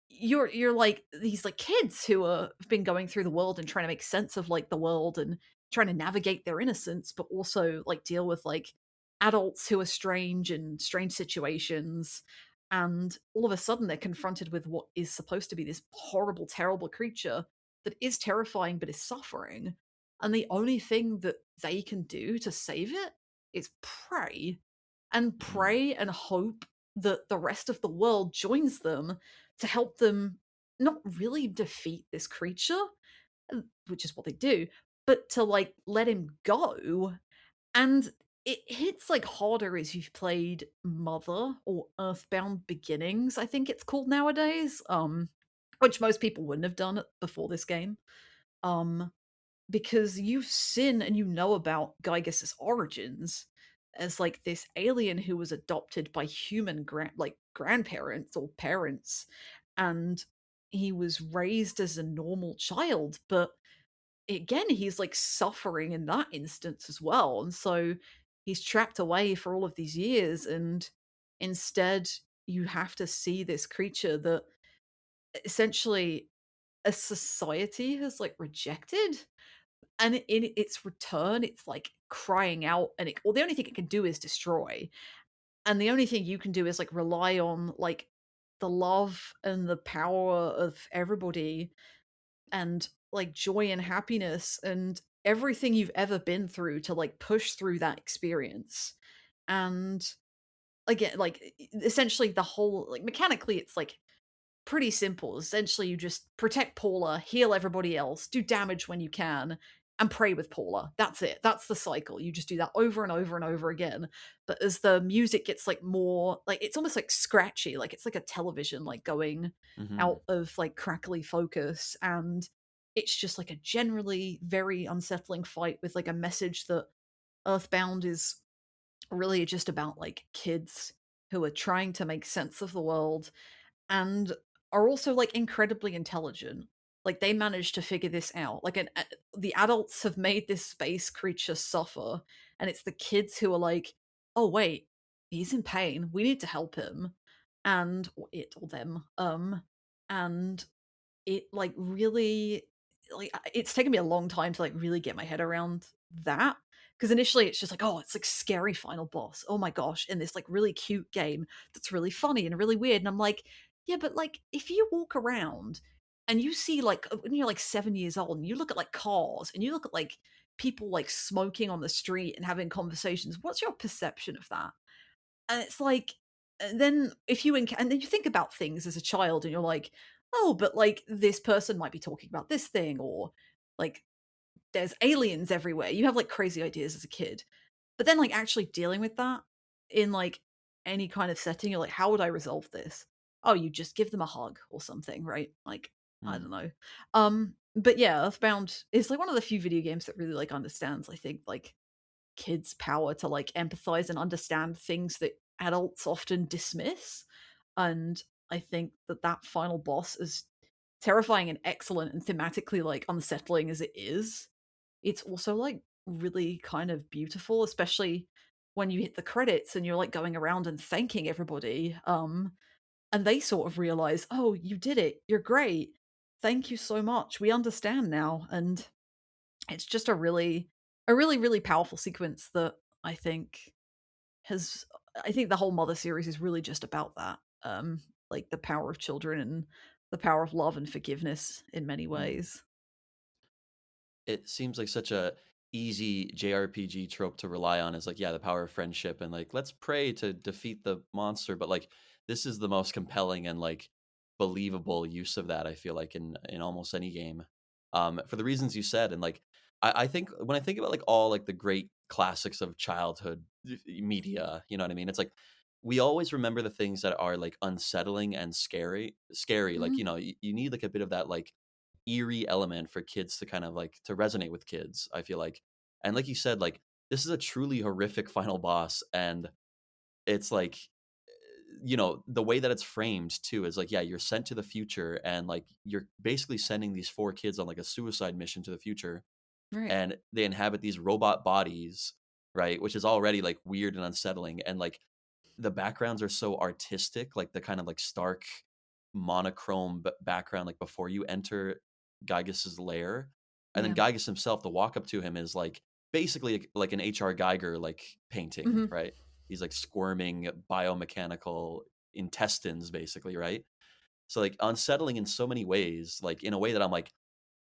[SPEAKER 3] you're like these like kids who are have been going through the world and trying to make sense of like the world and trying to navigate their innocence, but also like deal with like adults who are strange and strange situations. And all of a sudden they're confronted with what is supposed to be this horrible, terrible creature that is terrifying but is suffering. And the only thing that they can do to save it is pray, and
[SPEAKER 2] Mm.
[SPEAKER 3] pray and hope that the rest of the world joins them to help them not really defeat this creature, which is what they do, but to like let him go. And it hits like harder as you've played Mother or Earthbound Beginnings, I think it's called nowadays. Which most people wouldn't have done before this game. Um, because you've seen and you know about Gygas's origins as like this alien who was adopted by human grandparents or parents, and he was raised as a normal child, but again he's like suffering in that instance as well, and so he's trapped away for all of these years, and instead you have to see this creature that essentially a society has like rejected, and in its return, it's like crying out, and well, the only thing it can do is destroy. And the only thing you can do is like rely on like the love and the power of everybody, and like joy and happiness and everything you've ever been through to like push through that experience. And again, like essentially the whole like mechanically, it's like pretty simple. Essentially, you just protect Paula, heal everybody else, do damage when you can, and pray with Paula. That's it. That's the cycle. You just do that over and over and over again. But as the music gets like more like it's almost like scratchy, like it's like a television like going
[SPEAKER 2] Mhm.
[SPEAKER 3] out of like crackly focus, and it's just like a generally very unsettling fight with like a message that Earthbound is really just about like kids who are trying to make sense of the world and are also like incredibly intelligent. Like they managed to figure this out. The adults have made this space creature suffer, and it's the kids who are like, "Oh wait, he's in pain. We need to help him," and or it or them. And it like really it's taken me a long time to like really get my head around that because initially it's just like, oh, it's like scary final boss, oh my gosh, in this like really cute game that's really funny and really weird. And I'm like, yeah, but like if you walk around and you see like when you're like 7 years old and you look at like cars and you look at like people like smoking on the street and having conversations, what's your perception of that? And it's like, then if you and then you think about things as a child and you're like, oh, but like this person might be talking about this thing, or like there's aliens everywhere. You have like crazy ideas as a kid. But then like actually dealing with that in like any kind of setting, you're like, how would I resolve this? Oh, you just give them a hug or something, right? Like, I
[SPEAKER 2] Mm,
[SPEAKER 3] don't know. But yeah, Earthbound is like one of the few video games that really like understands, I think, like kids' power to like empathize and understand things that adults often dismiss. And I think that that final boss is terrifying and excellent and thematically like unsettling as it is. It's also like really kind of beautiful, especially when you hit the credits and you're like going around and thanking everybody. And they sort of realize, oh, you did it. You're great. Thank you so much. We understand now. And it's just really powerful sequence that I think has I think the whole Mother series is really just about that. Like the power of children and the power of love and forgiveness in many
[SPEAKER 2] mm.
[SPEAKER 3] ways.
[SPEAKER 2] It seems like such a easy JRPG trope to rely on is like, yeah, the power of friendship and like let's pray to defeat the monster, but like this is the most compelling and like believable use of that, I feel like in almost any game. For the reasons you said. And like I think when I think about like all like the great classics of childhood media, you know what I mean? It's like we always remember the things that are like unsettling and scary. Like,
[SPEAKER 3] Mhm.
[SPEAKER 2] you need like a bit of that like eerie element for kids to kind of like to resonate with kids, I feel like. And like you said, like this is a truly horrific final boss, and it's like the way that it's framed too is like, yeah, you're sent to the future and like you're basically sending these four kids on like a suicide mission to the future,
[SPEAKER 3] Right.
[SPEAKER 2] and they inhabit these robot bodies, right? Which is already like weird and unsettling. And like the backgrounds are so artistic, like the kind of like stark monochrome background, like before you enter Gygas's lair, and then
[SPEAKER 3] Yeah.
[SPEAKER 2] Gygas himself, the walk up to him is like basically like an H.R. Geiger like painting,
[SPEAKER 3] Mhm.
[SPEAKER 2] right? He's like squirming biomechanical intestines, basically, right? So like unsettling in so many ways, like in a way that I'm like,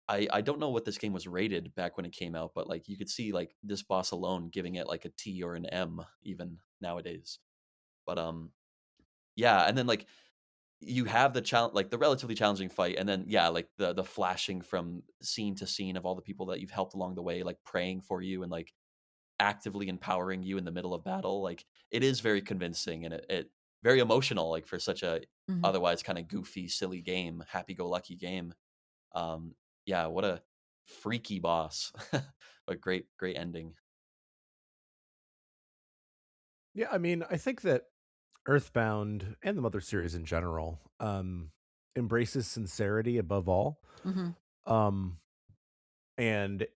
[SPEAKER 2] I don't know what this game was rated back when it came out, but like you could see like this boss alone giving it like a T or an M even nowadays. But yeah, and then like you have the challenge, like the relatively challenging fight, and then yeah, like the flashing from scene to scene of all the people that you've helped along the way, like praying for you and like actively empowering you in the middle of battle. Like it is very convincing, and it very emotional, like for such a
[SPEAKER 3] Mhm.
[SPEAKER 2] otherwise kind of goofy, silly game, happy-go-lucky game. Um, yeah, what a freaky boss, but great ending.
[SPEAKER 1] Yeah, I mean, I think that Earthbound and the Mother series in general embraces sincerity above all.
[SPEAKER 3] Mhm.
[SPEAKER 1] Um, and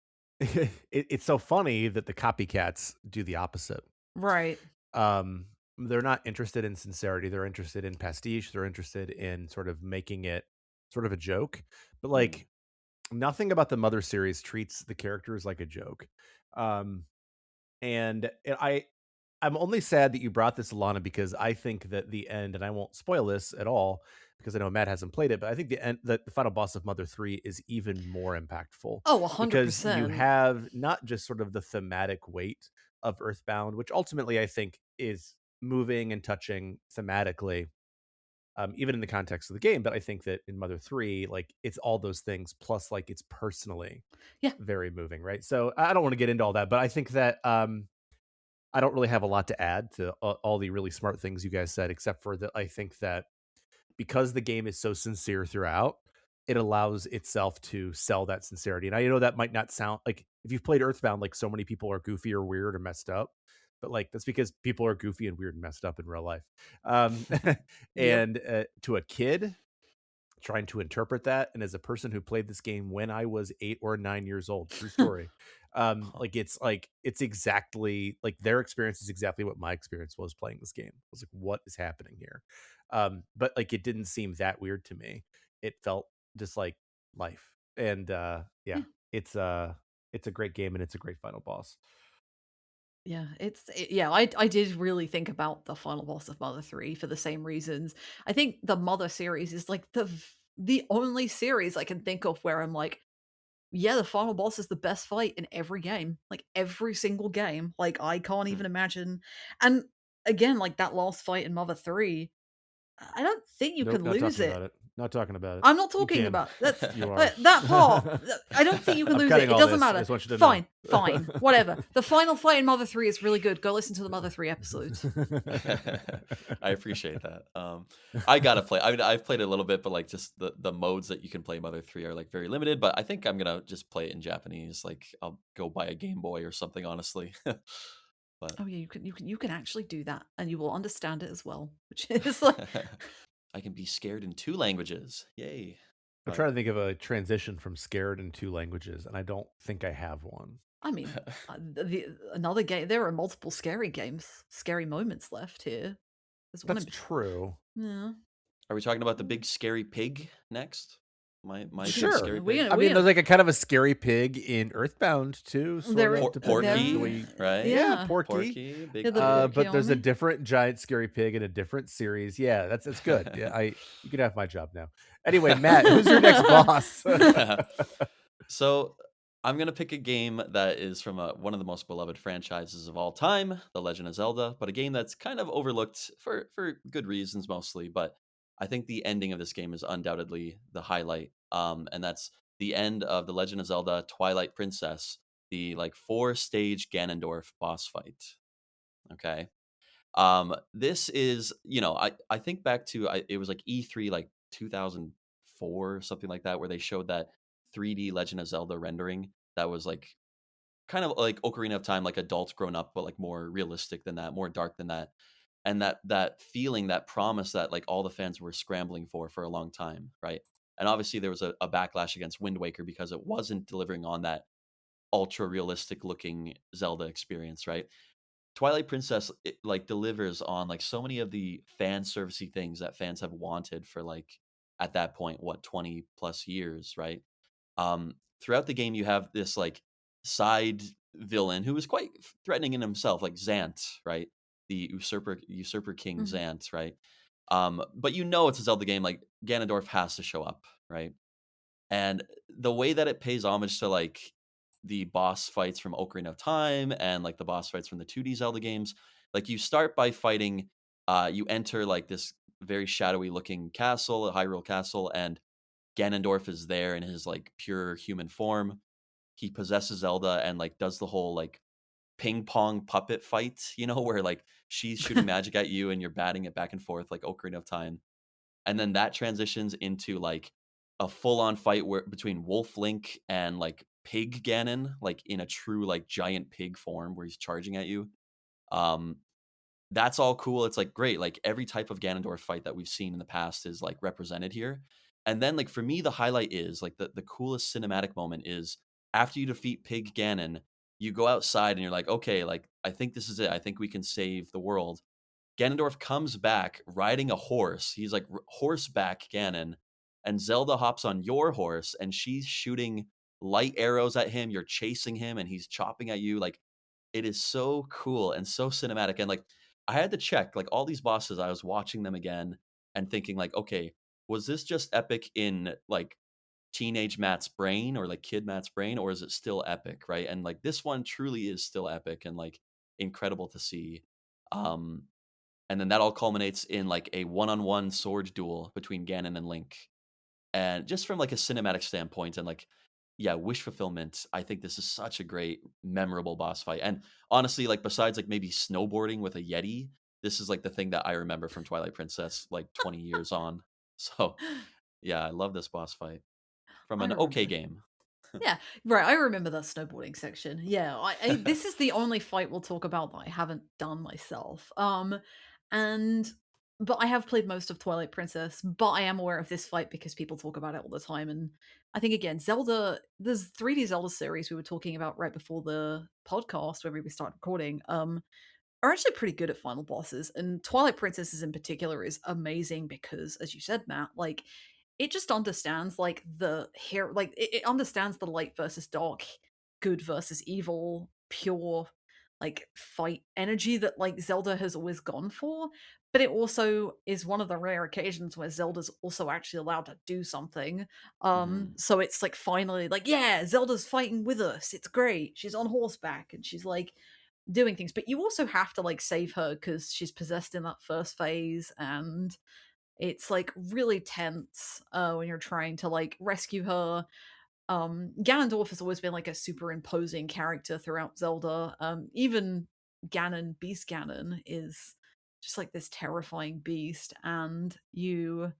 [SPEAKER 1] it's so funny that the copycats do the opposite.
[SPEAKER 3] Right.
[SPEAKER 1] Um, they're not interested in sincerity. They're interested in pastiche. They're interested in sort of making it sort of a joke. But
[SPEAKER 2] Mm,
[SPEAKER 1] like nothing about the Mother series treats the characters like a joke. Um, I'm only sad that you brought this, Alana, because I think that the end, and I won't spoil this at all because I know Matt hasn't played it, but I think the final boss of Mother 3 is even more impactful
[SPEAKER 3] Oh,
[SPEAKER 1] because you
[SPEAKER 3] 100%.
[SPEAKER 1] have not just sort of the thematic weight of Earthbound, which ultimately I think is moving and touching thematically, even in the context of the game. But I think that in Mother 3, like it's all those things plus like it's personally
[SPEAKER 3] Yeah.
[SPEAKER 1] very moving, right? So I don't want to get into all that, but I think that I don't really have a lot to add to all the really smart things you guys said, except for that I think that because the game is so sincere throughout, it allows itself to sell that sincerity. And I know that might not sound like if you've played Earthbound, like so many people are goofy or weird or messed up. but like that's because people are goofy and weird and messed up in real life.
[SPEAKER 3] Yep.
[SPEAKER 1] And to a kid trying to interpret that, and as a person who played this game when I was 8 or 9 years old, true story.
[SPEAKER 2] Huh.
[SPEAKER 1] Like it's exactly like their experience is exactly what my experience was playing this game. I was like, what is happening here? But like it didn't seem that weird to me. It felt just like life. And yeah,
[SPEAKER 3] Yeah.
[SPEAKER 1] it's uh it's a great game and it's a great final boss.
[SPEAKER 3] Yeah, yeah, I did really think about the final boss of Mother 3 for the same reasons. I think the Mother series is like the only series I can think of where I'm like, yeah, the final boss is the best fight in every game. Like every single game. Like I can't
[SPEAKER 2] Hmm.
[SPEAKER 3] even imagine. And again, like that last fight in Mother 3, I don't think you
[SPEAKER 1] Nope,
[SPEAKER 3] can
[SPEAKER 1] not
[SPEAKER 3] lose
[SPEAKER 1] talking
[SPEAKER 3] it.
[SPEAKER 1] about it. Not talking about it.
[SPEAKER 3] I'm not
[SPEAKER 1] You
[SPEAKER 3] talking
[SPEAKER 1] can.
[SPEAKER 3] about that's
[SPEAKER 1] You are.
[SPEAKER 3] that part. I don't think you can
[SPEAKER 1] I'm
[SPEAKER 3] lose it.
[SPEAKER 1] cutting
[SPEAKER 3] It
[SPEAKER 1] all
[SPEAKER 3] doesn't
[SPEAKER 1] this. I
[SPEAKER 3] matter.
[SPEAKER 1] just want you to know.
[SPEAKER 3] Fine, fine, whatever. The final fight in Mother 3 is really good. Go listen to the Mother 3 episodes.
[SPEAKER 2] I appreciate that. I gotta play. I mean, I've played it a little bit, but like just the modes that you can play Mother 3 are like very limited. But I think I'm gonna just play it in Japanese. Like I'll go buy a Game Boy or something, honestly. But
[SPEAKER 3] Oh yeah, you can actually do that, and you will understand it as well, which is like,
[SPEAKER 2] I can be scared in 2 languages. Yay!
[SPEAKER 1] I'm
[SPEAKER 2] But
[SPEAKER 1] trying to think of a transition from scared in 2 languages, and I don't think I have one.
[SPEAKER 3] I mean, another game. There are multiple scary games, scary moments left here. There's one
[SPEAKER 1] That's
[SPEAKER 3] in,
[SPEAKER 1] true.
[SPEAKER 3] yeah.
[SPEAKER 2] are we talking about the big scary pig next? My big
[SPEAKER 1] Sure.
[SPEAKER 2] scary
[SPEAKER 3] We
[SPEAKER 2] pig.
[SPEAKER 1] I
[SPEAKER 3] we
[SPEAKER 1] mean, there's like a kind of a scary pig in Earthbound too, sort
[SPEAKER 3] there
[SPEAKER 1] of, depending on the way
[SPEAKER 3] there
[SPEAKER 1] you
[SPEAKER 2] Porky, right?
[SPEAKER 1] Yeah,
[SPEAKER 3] yeah
[SPEAKER 1] Porky.
[SPEAKER 2] Porky,
[SPEAKER 3] yeah
[SPEAKER 2] big
[SPEAKER 3] the
[SPEAKER 2] pig.
[SPEAKER 3] Porky
[SPEAKER 1] But there's a
[SPEAKER 3] Army.
[SPEAKER 1] different giant scary pig in a different series. Yeah, that's good. Yeah, I you can have my job now. Anyway, Matt, who's your next boss?
[SPEAKER 2] So I'm gonna pick a game that is from one of the most beloved franchises of all time, The Legend of Zelda, but a game that's kind of overlooked for good reasons mostly. But I think the ending of this game is undoubtedly the highlight, and that's the end of The Legend of Zelda: Twilight Princess, the like 4 stage Ganondorf boss fight. Okay, this is, I think back to it was like E3 like 2004 or something like that, where they showed that 3D Legend of Zelda rendering that was like kind of like Ocarina of Time, like adult grown up, but like more realistic than that, more dark than that. And that feeling, that promise that like all the fans were scrambling for a long time, right? And obviously there was a backlash against Wind Waker because it wasn't delivering on that ultra realistic looking Zelda experience, right? Twilight Princess, it, like, delivers on, like, so many of the fan servicey things that fans have wanted for, like, at that point, what, 20 plus years, right? Throughout the game, you have this, like, side villain who is quite threatening in himself, like Zant, right? The usurper king
[SPEAKER 3] Mhm.
[SPEAKER 2] Zant, right? But it's a Zelda game, like, Ganondorf has to show up, right? And the way that it pays homage to, like, the boss fights from Ocarina of Time and, like, the boss fights from the 2D Zelda games, like, you start by fighting, you enter, like, this very shadowy looking castle, a Hyrule castle, and Ganondorf is there in his, like, pure human form. He possesses Zelda and, like, does the whole, like, ping pong puppet fight, where, like, she's shooting magic at you and you're batting it back and forth like Ocarina of Time. And then that transitions into like a full-on fight where between Wolf Link and like Pig Ganon, like in a true like giant pig form where he's charging at you. Um, that's all cool. It's like great. Like every type of Ganondorf fight that we've seen in the past is like represented here. And then like for me, the highlight is like the coolest cinematic moment is after you defeat Pig Ganon, you go outside and you're like, okay, like I think this is it. I think we can save the world. Ganondorf comes back riding a horse. He's like horseback Ganon, and Zelda hops on your horse, and she's shooting light arrows at him. You're chasing him, and he's chopping at you. Like it is so cool and so cinematic. And like I had to check like all these bosses. I was watching them again and thinking like, okay, was this just epic in like teenage Matt's brain or like kid Matt's brain, or is it still epic, right? And like this one truly is still epic and like incredible to see. Um, and then that all culminates in like a one-on-one sword duel between Ganon and Link. And just from like a cinematic standpoint and like yeah, wish fulfillment, I think this is such a great memorable boss fight. And honestly, like besides like maybe snowboarding with a Yeti, this is like the thing that I remember from Twilight Princess like 20 years on. So, yeah, I love this boss fight from
[SPEAKER 3] I
[SPEAKER 2] an okay
[SPEAKER 3] remember
[SPEAKER 2] game.
[SPEAKER 3] Yeah, right. I remember that snowboarding section. Yeah, I this is the only fight we'll talk about that I haven't done myself. And but I have played most of Twilight Princess, but I am aware of this fight because people talk about it all the time. And I think again, Zelda, there's 3D Zelda series we were talking about right before the podcast when we started recording. Are actually pretty good at final bosses, and Twilight Princesses in particular is amazing because, as you said, Matt, like it just understands like the hair, like it understands the light versus dark, good versus evil, pure like fight energy that like Zelda has always gone for. But it also is one of the rare occasions where Zelda's also actually allowed to do something.
[SPEAKER 2] Hmm.
[SPEAKER 3] So it's like finally like, yeah, Zelda's fighting with us. It's great. She's on horseback and she's like doing things, but you also have to like save her because she's possessed in that first phase, and it's like really tense when you're trying to like rescue her. Ganondorf has always been like a super imposing character throughout Zelda. Even Ganon, Beast Ganon, is just like this terrifying beast, and you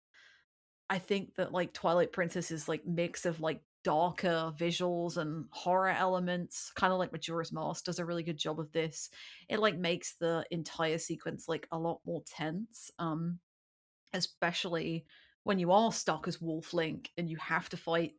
[SPEAKER 3] I think that like Twilight Princess's like mix of like darker visuals and horror elements, kind of like Majora's Mask, does a really good job of this. It like makes the entire sequence like a lot more tense. Especially when you are stuck as Wolf Link and you have to fight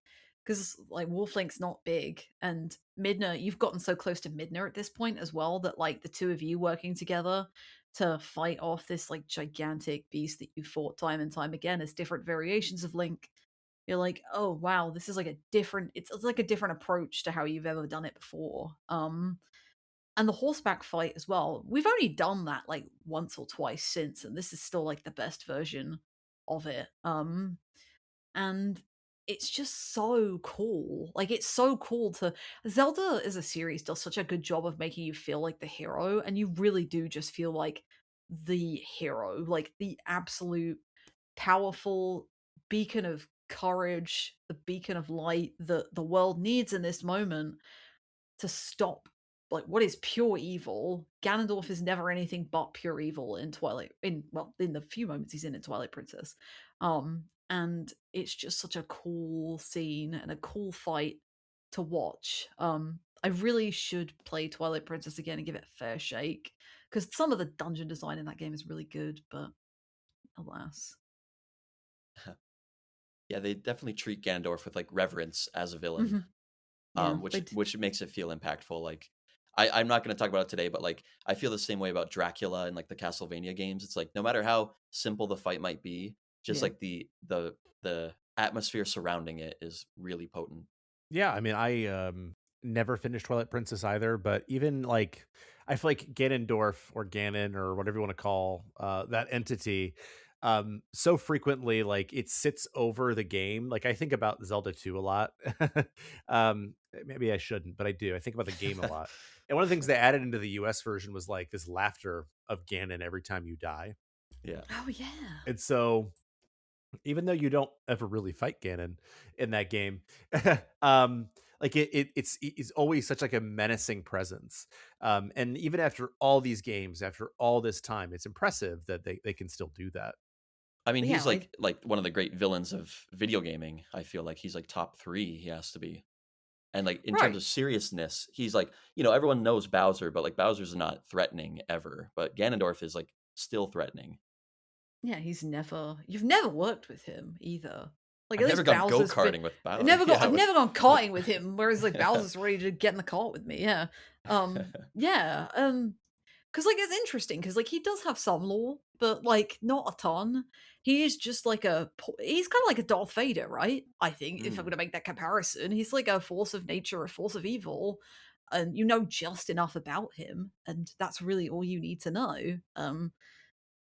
[SPEAKER 3] because like Wolf Link's not big, and Midna, you've gotten so close to Midna at this point as well that like the two of you working together to fight off this like gigantic beast that you fought time and time again as different variations of Link. You're like, oh wow, this is like a different it's like a different approach to how you've ever done it before. And the horseback fight as well. We've only done that like once or twice since, and this is still like the best version of it. And it's just so cool. Like it's so cool to Zelda as a series does such a good job of making you feel like the hero, and you really do just feel like the hero, like the absolute powerful beacon of courage, the beacon of light that the world needs in this moment to stop like what is pure evil. Ganondorf is never anything but pure evil in Twilight in well, in the few moments he's in Twilight Princess. And it's just such a cool scene and a cool fight to watch. I really should play Twilight Princess again and give it a fair shake because some of the dungeon design in that game is really good, but alas.
[SPEAKER 2] Yeah, they definitely treat Ganondorf with like reverence as a villain,
[SPEAKER 3] Hmm. Yeah,
[SPEAKER 2] which makes it feel impactful. Like I'm not going to talk about it today, but like I feel the same way about Dracula and like the Castlevania games. It's like no matter how simple the fight might be, just
[SPEAKER 3] yeah.
[SPEAKER 2] like the atmosphere surrounding it is really potent.
[SPEAKER 1] Yeah, I mean, I never finished Twilight Princess either, but even like I feel like Ganondorf or Ganon or whatever you want to call that entity, so frequently like it sits over the game. Like I think about Zelda 2 a lot. Maybe I shouldn't, but I do. I think about the game a lot. And one of the things they added into the US version was like this laughter of Ganon every time you die.
[SPEAKER 2] Yeah.
[SPEAKER 3] Oh yeah.
[SPEAKER 1] And so even though you don't ever really fight Ganon in that game, um, like it's always such like a menacing presence. And even after all these games, after all this time, it's impressive that they can still do that.
[SPEAKER 2] I mean,
[SPEAKER 3] But yeah,
[SPEAKER 2] he's like one of the great villains of video gaming. I feel like he's like top 3, he has to be. And like in terms
[SPEAKER 3] right.
[SPEAKER 2] of seriousness, he's like, you know, everyone knows Bowser, but like Bowser's not threatening ever, but Ganondorf is like still threatening.
[SPEAKER 3] Yeah, you've never worked with him either. Like
[SPEAKER 2] I've
[SPEAKER 3] at
[SPEAKER 2] never
[SPEAKER 3] least
[SPEAKER 2] gone
[SPEAKER 3] Bowser's been
[SPEAKER 2] go-karting with Bowser. Yeah,
[SPEAKER 3] I've never gone
[SPEAKER 2] with
[SPEAKER 3] karting with him, whereas like Bowser's ready to get in the cart with me. Yeah. Yeah. Because like it's interesting because like he does have some lore, but like not a ton. He is just like he's kind of like a Darth Vader, right? I think if I'm
[SPEAKER 2] Mm.
[SPEAKER 3] gonna make that comparison, he's like a force of nature, a force of evil, and you know just enough about him, and that's really all you need to know.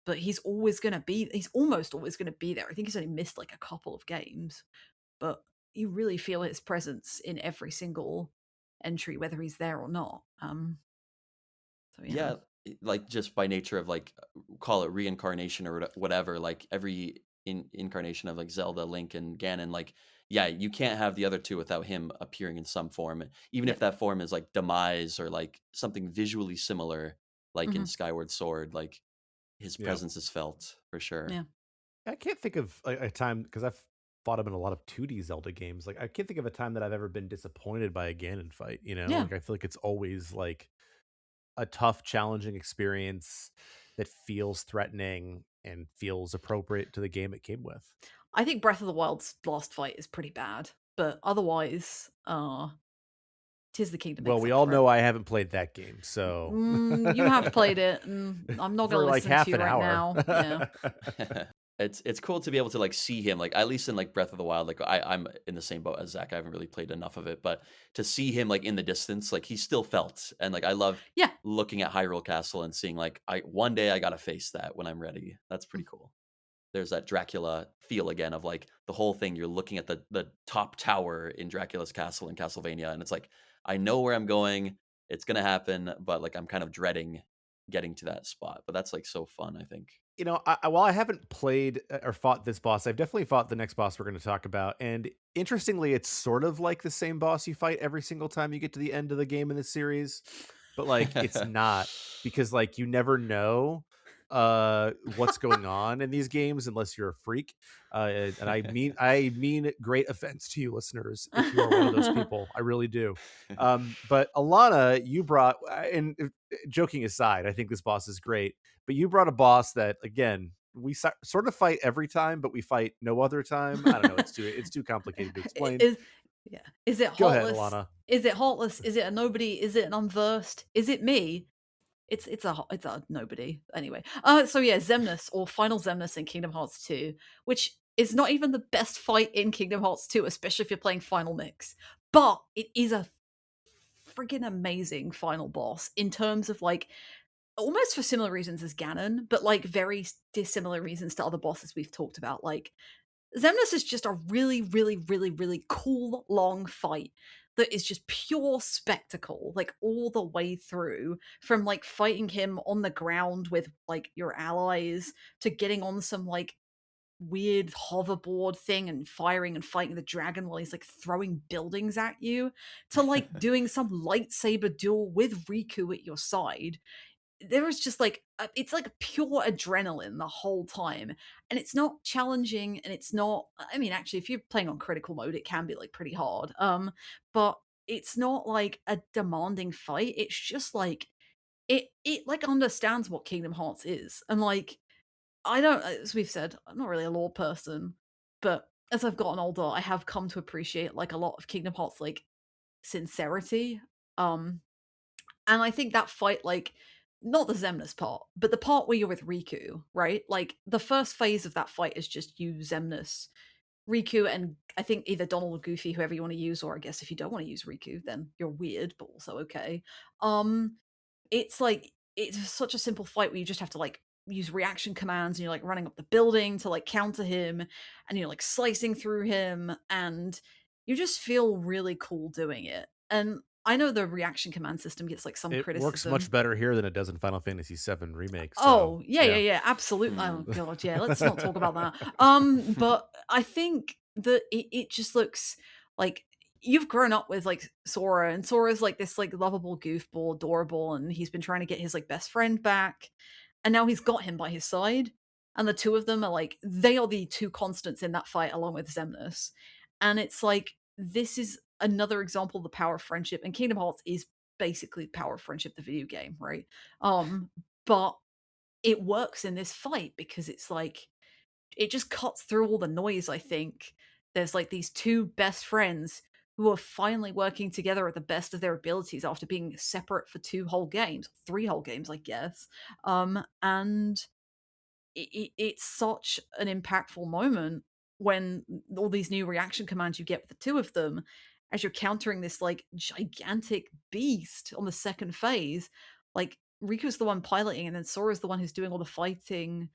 [SPEAKER 3] But he's almost always gonna be there. I think he's only missed like a couple of games, but you really feel his presence in every single entry, whether he's there or not. So yeah.
[SPEAKER 2] Yeah, like just by nature of like call it reincarnation or whatever, like every incarnation of like Zelda, Link, and Ganon, like yeah, you can't have the other two without him appearing in some form, even if
[SPEAKER 3] Yep.
[SPEAKER 2] that form is like demise or like something visually similar, like in
[SPEAKER 3] Hmm.
[SPEAKER 2] Skyward Sword, like his
[SPEAKER 1] Yeah,
[SPEAKER 2] presence is felt for sure.
[SPEAKER 3] Yeah.
[SPEAKER 1] I can't think of a time because I've fought him in a lot of 2D Zelda games. Like, I can't think of a time that I've ever been disappointed by a Ganon fight, you know?
[SPEAKER 3] Yeah.
[SPEAKER 1] Like, I feel like it's always, like, a tough, challenging experience that feels threatening and feels appropriate to the game it came with.
[SPEAKER 3] I think Breath of the Wild's last fight is pretty bad, but otherwise, Tears of the Kingdom
[SPEAKER 1] Well,
[SPEAKER 3] makes
[SPEAKER 1] we
[SPEAKER 3] up
[SPEAKER 1] all
[SPEAKER 3] for it.
[SPEAKER 1] know I haven't played that game, so
[SPEAKER 3] You have played it, and I'm not gonna
[SPEAKER 1] for, like,
[SPEAKER 3] listen to
[SPEAKER 1] half
[SPEAKER 3] you
[SPEAKER 1] an
[SPEAKER 3] right
[SPEAKER 1] hour.
[SPEAKER 3] now. Yeah.
[SPEAKER 2] It's cool to be able to, like, see him, like, at least in, like, Breath of the Wild, like, I'm in the same boat as Zach, I haven't really played enough of it, but to see him, like, in the distance, like, he's still felt, and, like, I love
[SPEAKER 3] Yeah.
[SPEAKER 2] looking at Hyrule Castle and seeing, like, I one day I gotta face that when I'm ready. That's pretty cool. There's that Dracula feel again of, like, the whole thing, you're looking at the top tower in Dracula's castle in Castlevania, and it's like, I know where I'm going, it's gonna happen, but, like, I'm kind of dreading getting to that spot, but that's, like, so fun, I think.
[SPEAKER 1] You know, while I haven't played or fought this boss, I've definitely fought the next boss we're going to talk about. And interestingly, it's sort of like the same boss you fight every single time you get to the end of the game in this series, but like it's not because like you never know what's going on in these games unless you're a freak. And I mean great offense to you listeners if you are one of those people. I really do. But Alana, you brought and joking aside, I think this boss is great, but you brought a boss that again we sort of fight every time, but we fight no other time. I don't know. It's too complicated to explain.
[SPEAKER 3] Is yeah. Is it
[SPEAKER 1] Go ahead,
[SPEAKER 3] heartless?
[SPEAKER 1] Alana.
[SPEAKER 3] Is it heartless? Is it a nobody? Is it an unversed? Is it me? It's a nobody. Anyway. So yeah, Zemnis or Final Zemnis in Kingdom Hearts 2, which is not even the best fight in Kingdom Hearts 2, especially if you're playing Final Mix. But it is a freaking amazing final boss in terms of like almost for similar reasons as Ganon, but like very dissimilar reasons to other bosses we've talked about. Like Xemnas is just a really, really, really, really cool long fight that is just pure spectacle, like all the way through, from like fighting him on the ground with like your allies to getting on some like weird hoverboard thing and firing and fighting the dragon while he's like throwing buildings at you to like doing some lightsaber duel with Riku at your side. There was just like it's like pure adrenaline the whole time, and it's not challenging, and it's not, I mean, actually if you're playing on critical mode it can be like pretty hard, but it's not like a demanding fight. It's just like it like understands what Kingdom Hearts is. And like I don't, as we've said, I'm not really a lore person, but as I've gotten older I have come to appreciate like a lot of Kingdom Hearts like sincerity. um and I think that fight, like, not the Xemnas part, but the part where you're with Riku, right? Like, the first phase of that fight is just you, Xemnas, Riku, and I think either Donald or Goofy, whoever you want to use, or I guess if you don't want to use Riku, then you're weird, but also okay. Um, it's like it's such a simple fight where you just have to like use reaction commands and you're like running up the building to like counter him and you're like slicing through him and you just feel really cool doing it. And I know the reaction command system gets like some
[SPEAKER 1] It works much
[SPEAKER 3] criticism.
[SPEAKER 1] better here than it does in Final Fantasy VII Remake. So
[SPEAKER 3] Oh, yeah, yeah,
[SPEAKER 1] yeah.
[SPEAKER 3] yeah, absolutely. Oh
[SPEAKER 2] Hmm.
[SPEAKER 3] god, yeah, let's not talk about that. But I think that it just looks like you've grown up with like Sora, and Sora's like this like lovable goofball, adorable, and he's been trying to get his like best friend back, and now he's got him by his side. And the two of them are like they are the two constants in that fight along with Xemnas. And it's like this is another example of the power of friendship, and Kingdom Hearts is basically power of friendship, the video game, right? But it works in this fight because it's like it just cuts through all the noise. I think there's like these two best friends who are finally working together at the best of their abilities after being separate for two whole games, three whole games, I guess. And it's such an impactful moment when all these new reaction commands you get with the two of them as you're countering this like gigantic beast on the second phase. Like Riku's the one piloting, and then Sora's the one who's doing all the fighting.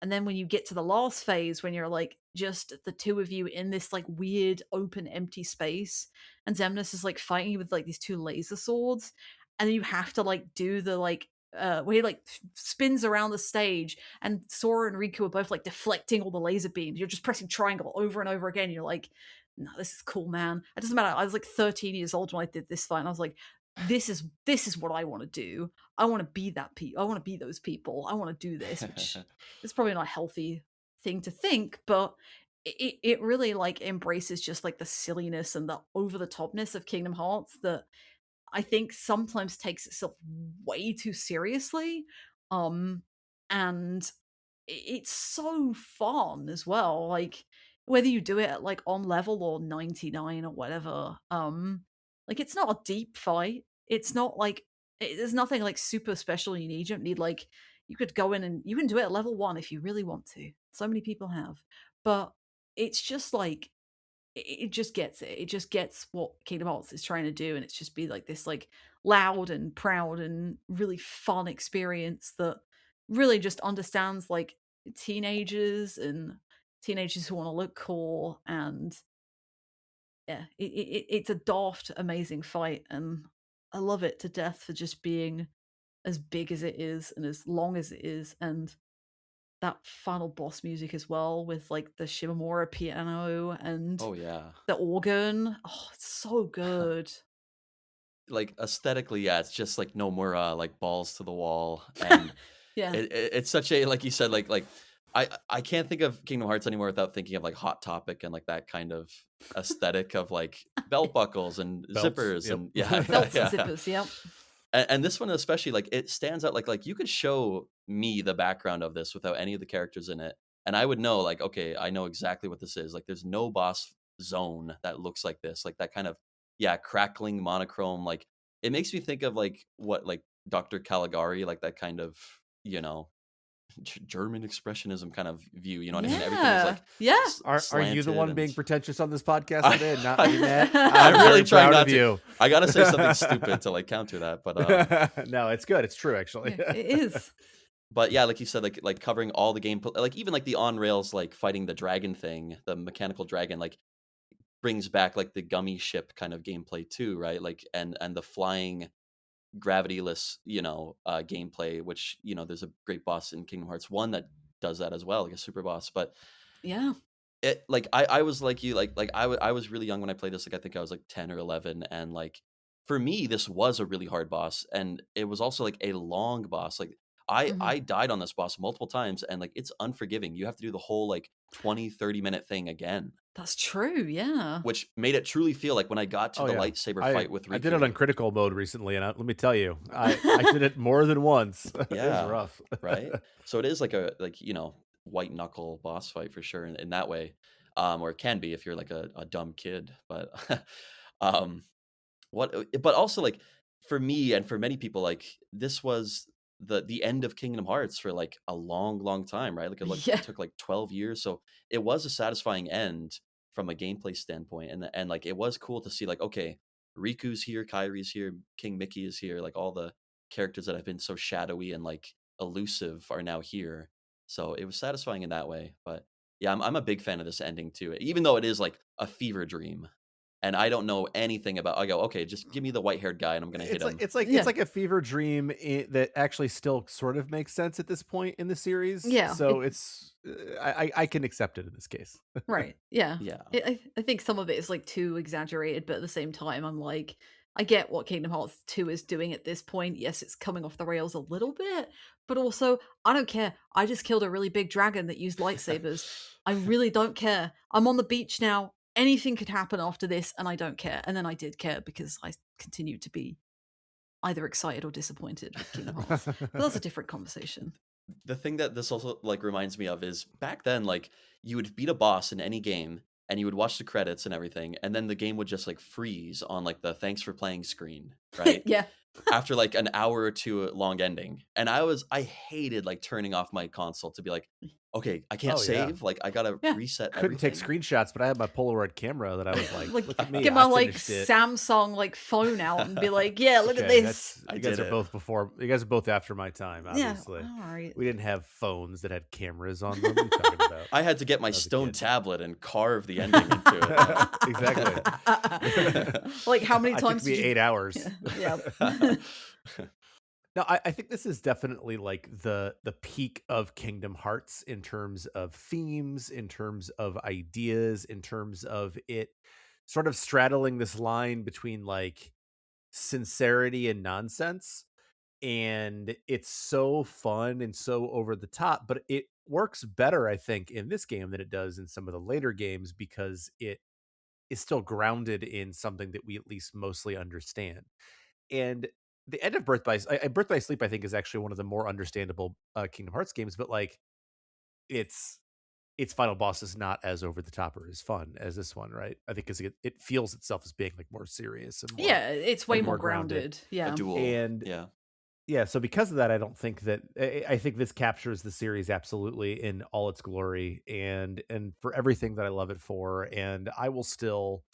[SPEAKER 3] And then when you get to the last phase, when you're like just the two of you in this like weird open empty space, and Xemnas is like fighting you with like these two laser swords, and then you have to like do the like where he like spins around the stage, and Sora and Riku are both like deflecting all the laser beams. You're just pressing triangle over and over again. You're like, no, this is cool, man. It doesn't matter. I was like 13 years old when I did this fight, and I was like, this is what I want to do. I want to be that people. I want to be those people. I want to do this, which is probably not a healthy thing to think, but it really like embraces just like the silliness and the over the topness of Kingdom Hearts that I think sometimes takes itself way too seriously. Um, and it's so fun as well. Like whether you do it at like on level or 99 or whatever. Like it's not a deep fight. It's not like there's nothing like super special you need. You don't need like you could go in and you can do it at level 1 if you really want to. So many people have. But it's just like it just gets it. It just gets what Kingdom Hearts is trying to do, and it's just be like this like loud and proud and really fun experience that really just understands like teenagers who want to look cool, and yeah, it's a daft, amazing fight, and I love it to death for just being as big as it is and as long as it is, and that final boss music as well with like the Shimomura piano and
[SPEAKER 2] Oh yeah.
[SPEAKER 3] the organ. Oh, it's so good.
[SPEAKER 2] Like, aesthetically, yeah, it's just, like, Nomura, like, balls to the wall, and
[SPEAKER 3] Yeah.
[SPEAKER 2] it's such a like you said, I can't think of Kingdom Hearts anymore without thinking of, like, Hot Topic and, like, that kind of aesthetic of, like, belt buckles and
[SPEAKER 1] Belts.
[SPEAKER 2] zippers
[SPEAKER 1] Yep.
[SPEAKER 2] and yeah,
[SPEAKER 3] Belts and
[SPEAKER 2] yeah.
[SPEAKER 3] zippers, yep.
[SPEAKER 2] And this one especially, like, it stands out, like, you could show me the background of this without any of the characters in it, and I would know, like, okay, I know exactly what this is. Like, there's no boss zone that looks like this, like that kind of yeah, crackling monochrome. Like, it makes me think of like what like Dr. Caligari, like that kind of you know German expressionism kind of view. You know what I mean? Everything is
[SPEAKER 3] Yeah.
[SPEAKER 2] like
[SPEAKER 3] Yeah.
[SPEAKER 1] Are you the
[SPEAKER 2] slanted
[SPEAKER 1] one
[SPEAKER 2] and
[SPEAKER 1] being pretentious on this podcast
[SPEAKER 2] I,
[SPEAKER 1] today, and not me, Matt?
[SPEAKER 2] I'm
[SPEAKER 1] I'm
[SPEAKER 2] really
[SPEAKER 1] very
[SPEAKER 2] trying
[SPEAKER 1] proud
[SPEAKER 2] not
[SPEAKER 1] of
[SPEAKER 2] to.
[SPEAKER 1] you.
[SPEAKER 2] I gotta say something stupid to like counter that,
[SPEAKER 1] No, it's good. It's true, actually.
[SPEAKER 3] Yeah, it is.
[SPEAKER 2] but yeah, like you said, like covering all the gameplay, like even like the on rails, like fighting the dragon thing, the mechanical dragon, like brings back like the gummy ship kind of gameplay too, right? Like and the flying gravityless, gameplay, which there's a great boss in Kingdom Hearts 1 that does that as well, like a super boss. But
[SPEAKER 3] Yeah.
[SPEAKER 2] it like I was like you, I was really young when I played this. Like I think I was like 10 or 11, and like for me, this was a really hard boss, and it was also like a long boss. Like
[SPEAKER 3] Mhm.
[SPEAKER 2] I died on this boss multiple times, and like it's unforgiving. You have to do the whole like 20-30 minute thing again,
[SPEAKER 3] That's true, yeah.
[SPEAKER 2] which made it truly feel like when I got to
[SPEAKER 1] Oh
[SPEAKER 2] the
[SPEAKER 1] yeah,
[SPEAKER 2] lightsaber
[SPEAKER 1] I
[SPEAKER 2] fight with
[SPEAKER 1] I did it on
[SPEAKER 2] Riku.
[SPEAKER 1] critical mode recently, and let me tell you, I did it more than once. It was
[SPEAKER 2] Yeah,
[SPEAKER 1] rough.
[SPEAKER 2] right? So it is like a white knuckle boss fight for sure in that way. Or it can be if you're like a dumb kid. But um but also like for me and for many people, like this was the end of Kingdom Hearts for like a long, long time, right? Like it
[SPEAKER 3] Yeah.
[SPEAKER 2] took like 12 years. So it was a satisfying end from a gameplay standpoint. And like it was cool to see like, okay, Riku's here, Kairi's here, King Mickey is here, like all the characters that have been so shadowy and like elusive are now here. So it was satisfying in that way. But yeah, I'm a big fan of this ending too, even though it is like a fever dream and I don't know anything about. I go, okay, just give me the white haired guy, and I'm gonna hit
[SPEAKER 1] It's like
[SPEAKER 2] him.
[SPEAKER 1] it's like it's
[SPEAKER 3] Yeah.
[SPEAKER 1] like a fever dream that actually still sort of makes sense at this point in the series.
[SPEAKER 3] Yeah.
[SPEAKER 1] So it's I can accept it in this case.
[SPEAKER 3] Right. Yeah.
[SPEAKER 2] Yeah,
[SPEAKER 3] I think some of it is like too exaggerated, but at the same time, I'm like, I get what Kingdom Hearts 2 is doing at this point. Yes, it's coming off the rails a little bit, but also, I don't care. I just killed a really big dragon that used lightsabers. I really don't care. I'm on the beach now. Anything could happen after this, and I don't care. And then I did care because I continued to be either excited or disappointed with Kingdom Hearts. But that's a different conversation.
[SPEAKER 2] the thing that this also like reminds me of is back then, like you would beat a boss in any game, and you would watch the credits and everything, and then the game would just like freeze on like the thanks for playing screen, right?
[SPEAKER 3] Yeah.
[SPEAKER 2] After like an hour or two long ending, and I hated like turning off my console to be like, okay, I can't
[SPEAKER 1] Oh yeah.
[SPEAKER 2] save, like I gotta
[SPEAKER 3] Yeah.
[SPEAKER 2] reset
[SPEAKER 1] Couldn't take
[SPEAKER 2] everything.
[SPEAKER 1] screenshots, but I had my Polaroid camera that I was like,
[SPEAKER 3] Like
[SPEAKER 1] "Look at me,
[SPEAKER 3] get my
[SPEAKER 1] I
[SPEAKER 3] like
[SPEAKER 1] finished it."
[SPEAKER 3] Samsung like phone out and be like, yeah, look at
[SPEAKER 1] Okay,
[SPEAKER 3] this.
[SPEAKER 2] I
[SPEAKER 1] you guys
[SPEAKER 2] did
[SPEAKER 1] are
[SPEAKER 2] it.
[SPEAKER 1] both before. You guys are both after my time,
[SPEAKER 3] Yeah,
[SPEAKER 1] obviously.
[SPEAKER 3] all right.
[SPEAKER 1] We didn't have phones that had cameras on them. What are you talking about?
[SPEAKER 2] I had to get my
[SPEAKER 1] I was a
[SPEAKER 2] stone
[SPEAKER 1] kid.
[SPEAKER 2] tablet and carve the ending into
[SPEAKER 1] Exactly.
[SPEAKER 2] it.
[SPEAKER 3] Like how many
[SPEAKER 1] It took
[SPEAKER 3] times
[SPEAKER 1] me
[SPEAKER 3] did you
[SPEAKER 1] 8 hours.
[SPEAKER 3] Yeah. Yeah.
[SPEAKER 1] No, I think this is definitely like the peak of Kingdom Hearts in terms of themes, in terms of ideas, in terms of it sort of straddling this line between like sincerity and nonsense. And it's so fun and so over the top, but works better, I think, in this game than it does in some of the later games because it is still grounded in something that we at least mostly understand. And the end of Birth by Sleep, I think, is actually one of the more understandable Kingdom Hearts games, but like its its final boss is not as over the top or as fun as this one, right? I think because it feels itself as being like more serious and more
[SPEAKER 3] Yeah, it's way
[SPEAKER 1] and
[SPEAKER 3] more
[SPEAKER 1] more grounded.
[SPEAKER 3] grounded.
[SPEAKER 2] A
[SPEAKER 3] Yeah.
[SPEAKER 2] duel.
[SPEAKER 1] And
[SPEAKER 2] Yeah.
[SPEAKER 1] yeah, so because of that, I don't think that I think this captures the series absolutely in all its glory and for everything that I love it for. And I will still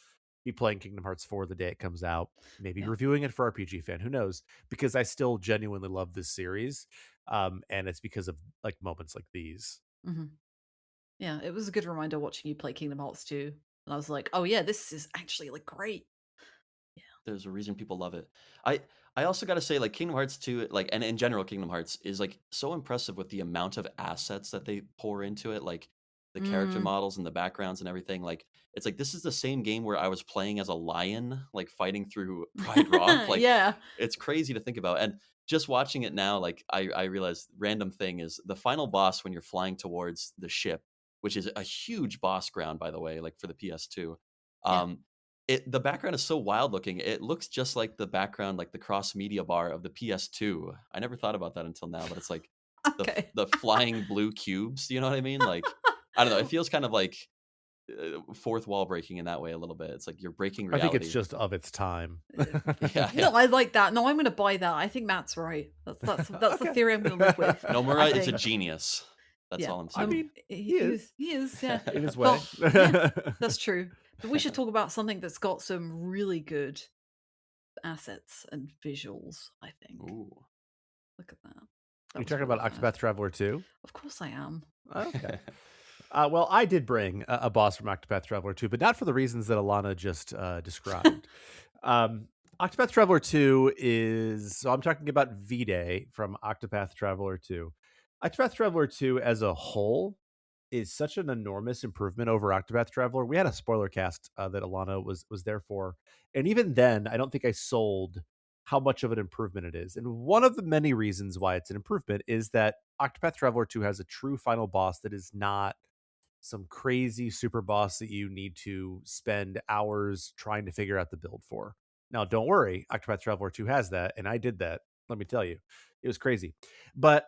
[SPEAKER 1] be playing Kingdom Hearts 4 the day it comes out, maybe
[SPEAKER 3] Yeah.
[SPEAKER 1] reviewing it for RPG Fan, who knows? Because I still genuinely love this series. And it's because of like moments like these.
[SPEAKER 3] hmm Yeah, it was a good reminder watching you play Kingdom Hearts 2. And I was like, oh yeah, this is actually like great. Yeah.
[SPEAKER 2] There's a reason people love it. I I also gotta say, like, Kingdom Hearts 2, like, and in general, Kingdom Hearts is, like, so impressive with the amount of assets that they pour into it, like, the character
[SPEAKER 3] Mm.
[SPEAKER 2] models and the backgrounds and everything, like, it's like, this is the same game where I was playing as a lion, like, fighting through Pride Rock, like,
[SPEAKER 3] Yeah.
[SPEAKER 2] it's crazy to think about, and just watching it now, like, I realized random thing is the final boss when you're flying towards the ship, which is a huge boss ground, by the way, like, for the PS2,
[SPEAKER 3] Yeah.
[SPEAKER 2] um, the background is so wild looking. It looks just like the background, like the cross media bar of the PS2. I never thought about that until now, but it's like
[SPEAKER 3] Okay.
[SPEAKER 2] the flying blue cubes. You know what I mean? Like I don't know. It feels kind of like fourth wall breaking in that way a little bit. It's like you're breaking
[SPEAKER 1] I think it's
[SPEAKER 2] reality.
[SPEAKER 1] just of its time.
[SPEAKER 2] Yeah,
[SPEAKER 3] No,
[SPEAKER 2] yeah.
[SPEAKER 3] I like that. No, I'm gonna buy that. I think Matt's right. That's the
[SPEAKER 1] Okay.
[SPEAKER 3] theory I'm gonna live with. I
[SPEAKER 2] Nomura is a
[SPEAKER 3] think.
[SPEAKER 2] genius. That's
[SPEAKER 3] Yeah.
[SPEAKER 2] all I'm
[SPEAKER 1] I
[SPEAKER 2] saying.
[SPEAKER 3] No,
[SPEAKER 1] mean, he is
[SPEAKER 3] he is, yeah.
[SPEAKER 1] in his way.
[SPEAKER 3] But yeah, that's true. But we should talk about something that's got some really good assets and visuals, I think.
[SPEAKER 2] Ooh.
[SPEAKER 3] Look at that. That
[SPEAKER 1] You
[SPEAKER 3] was
[SPEAKER 1] talking
[SPEAKER 3] really
[SPEAKER 1] about
[SPEAKER 3] nice.
[SPEAKER 1] Octopath Traveler 2?
[SPEAKER 3] Of course I am.
[SPEAKER 1] Okay. Well, I did bring a boss from Octopath Traveler 2, but not for the reasons that Alana just described. Um, Octopath Traveler 2 is, so I'm talking about V-Day from Octopath Traveler 2. Octopath Traveler 2 as a whole is such an enormous improvement over Octopath Traveler. We had a spoiler cast that Alana was there for, and even then, I don't think I sold how much of an improvement it is. And one of the many reasons why it's an improvement is that Octopath Traveler 2 has a true final boss that is not some crazy super boss that you need to spend hours trying to figure out the build for. Now, don't worry, Octopath Traveler 2 has that, and I did that. Let me tell you, it was crazy. But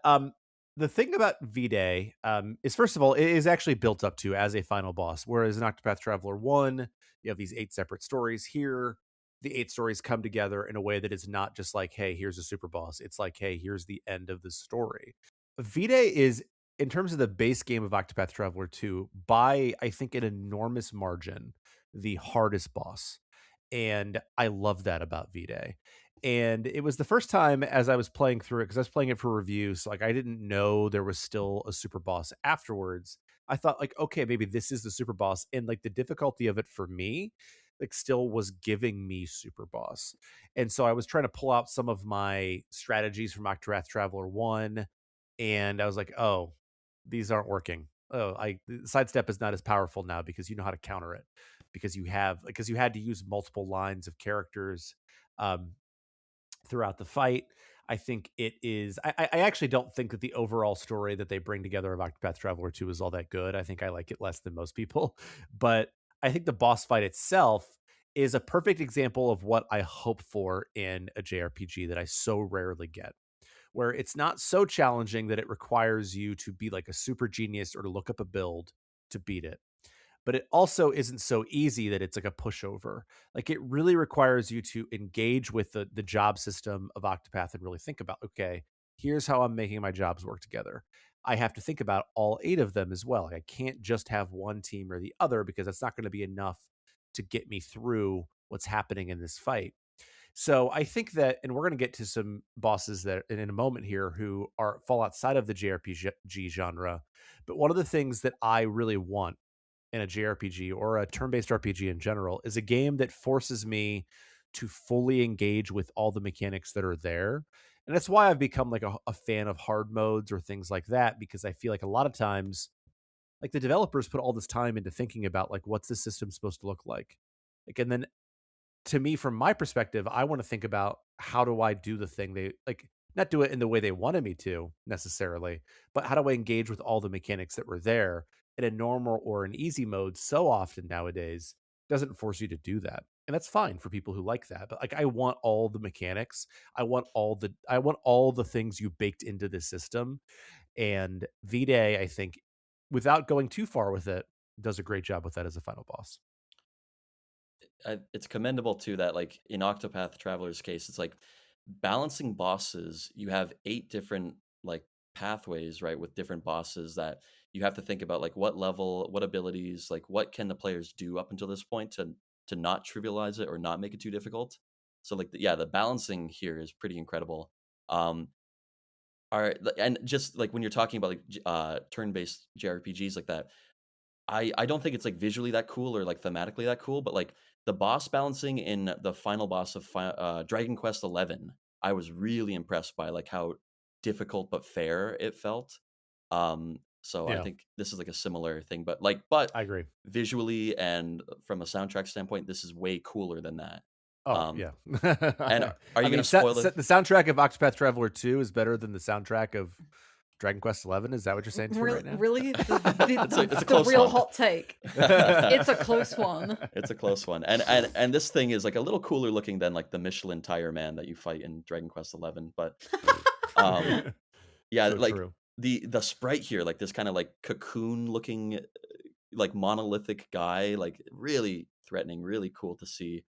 [SPEAKER 1] the thing about V Day is, first of all, it is actually built up to as a final boss. Whereas in Octopath Traveler 1, you have these 8 separate stories. Here, the 8 stories come together in a way that is not just like, hey, here's a super boss. It's like, hey, here's the end of the story. V Day is, in terms of the base game of Octopath Traveler 2, by I think an enormous margin, the hardest boss. And I love that about V Day. And it was the first time as I was playing through it, because I was playing it for review. So like I didn't know there was still a super boss afterwards. I thought like, okay, maybe this is the super boss. And like the difficulty of it for me, like still was giving me super boss. And so I was trying to pull out some of my strategies from Octopath Traveler 1. And I was like, oh, these aren't working. Oh, I sidestep is not as powerful now because you know how to counter it because you had to use multiple lines of characters um, throughout the fight. I think it is. I actually don't think that the overall story that they bring together of Octopath Traveler 2 is all that good. I think I like it less than most people, but I think the boss fight itself is a perfect example of what I hope for in a JRPG that I so rarely get, where it's not so challenging that it requires you to be like a super genius or to look up a build to beat it. But it also isn't so easy that it's like a pushover. Like it really requires you to engage with the job system of Octopath and really think about, okay, here's how I'm making my jobs work together. I have to think about all 8 of them as well. Like I can't just have one team or the other because that's not going to be enough to get me through what's happening in this fight. So I think that, and we're going to get to some bosses that in a moment here who are fall outside of the JRPG genre. But one of the things that I really want in a JRPG or a turn-based RPG in general is a game that forces me to fully engage with all the mechanics that are there. And that's why I've become like a fan of hard modes or things like that, because I feel like a lot of times, like the developers put all this time into thinking about like what's the system supposed to look like, and then to me, from my perspective, I want to think about how do I do the thing they like. not do it in the way they wanted me to necessarily, but how do I engage with all the mechanics that were there in a normal or an easy mode so often nowadays doesn't force you to do that. And that's fine for people who like that. But like I want all the mechanics. I want all the things you baked into the system. And V-Day, I think, without going too far with it, does a great job with that as a final boss.
[SPEAKER 2] It's commendable too that like in Octopath Traveler's case, it's like balancing bosses. You have 8 different like pathways, right, with different bosses that you have to think about like what level, what abilities, like what can the players do up until this point to not trivialize it or not make it too difficult. So like yeah, the balancing here is pretty incredible. Um and just like when you're talking about like turn-based JRPGs like that, I don't think it's, like, visually that cool or, like, thematically that cool, but, like, the boss balancing in the final boss of Dragon Quest XI, I was really impressed by, like, how difficult but fair it felt. So I
[SPEAKER 1] Yeah,
[SPEAKER 2] think this is, like, a similar thing, but
[SPEAKER 1] I agree.
[SPEAKER 2] visually and from a soundtrack standpoint, this is way cooler than that.
[SPEAKER 1] Oh,
[SPEAKER 2] Um,
[SPEAKER 1] yeah.
[SPEAKER 2] and are
[SPEAKER 1] I
[SPEAKER 2] you
[SPEAKER 1] mean,
[SPEAKER 2] gonna spoil it?
[SPEAKER 1] the soundtrack of Octopath Traveler 2 is better than the soundtrack of Dragon Quest 11. Is that what you're saying to me right now?
[SPEAKER 3] Really, the,
[SPEAKER 2] It's a
[SPEAKER 3] the
[SPEAKER 2] close
[SPEAKER 3] real
[SPEAKER 2] one.
[SPEAKER 3] hot take. It's a close one.
[SPEAKER 2] It's a close one, and this thing is, like, a little cooler looking than, like, the Michelin Tire Man that you fight in Dragon Quest XI, but, um, yeah,
[SPEAKER 1] So
[SPEAKER 2] like,
[SPEAKER 1] true.
[SPEAKER 2] the sprite here, like, this kinda, like, cocoon looking, like, monolithic guy, like, really threatening, really cool to see.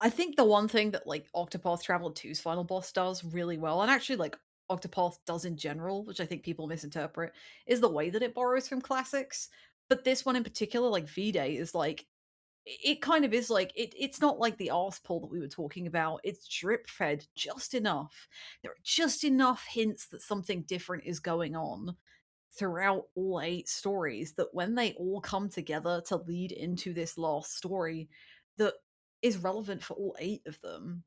[SPEAKER 3] I think the one thing that like Octopath Traveler 2's final boss does really well, and actually like Octopath does in general, which I think people misinterpret, is the way that it borrows from classics. But this one in particular, like V-Day, is like it kind of is like it's not like the arse pull that we were talking about. It's drip fed just enough. There are just enough hints that something different is going on throughout all 8 stories that when they all come together to lead into this last story that is relevant for all 8 of them,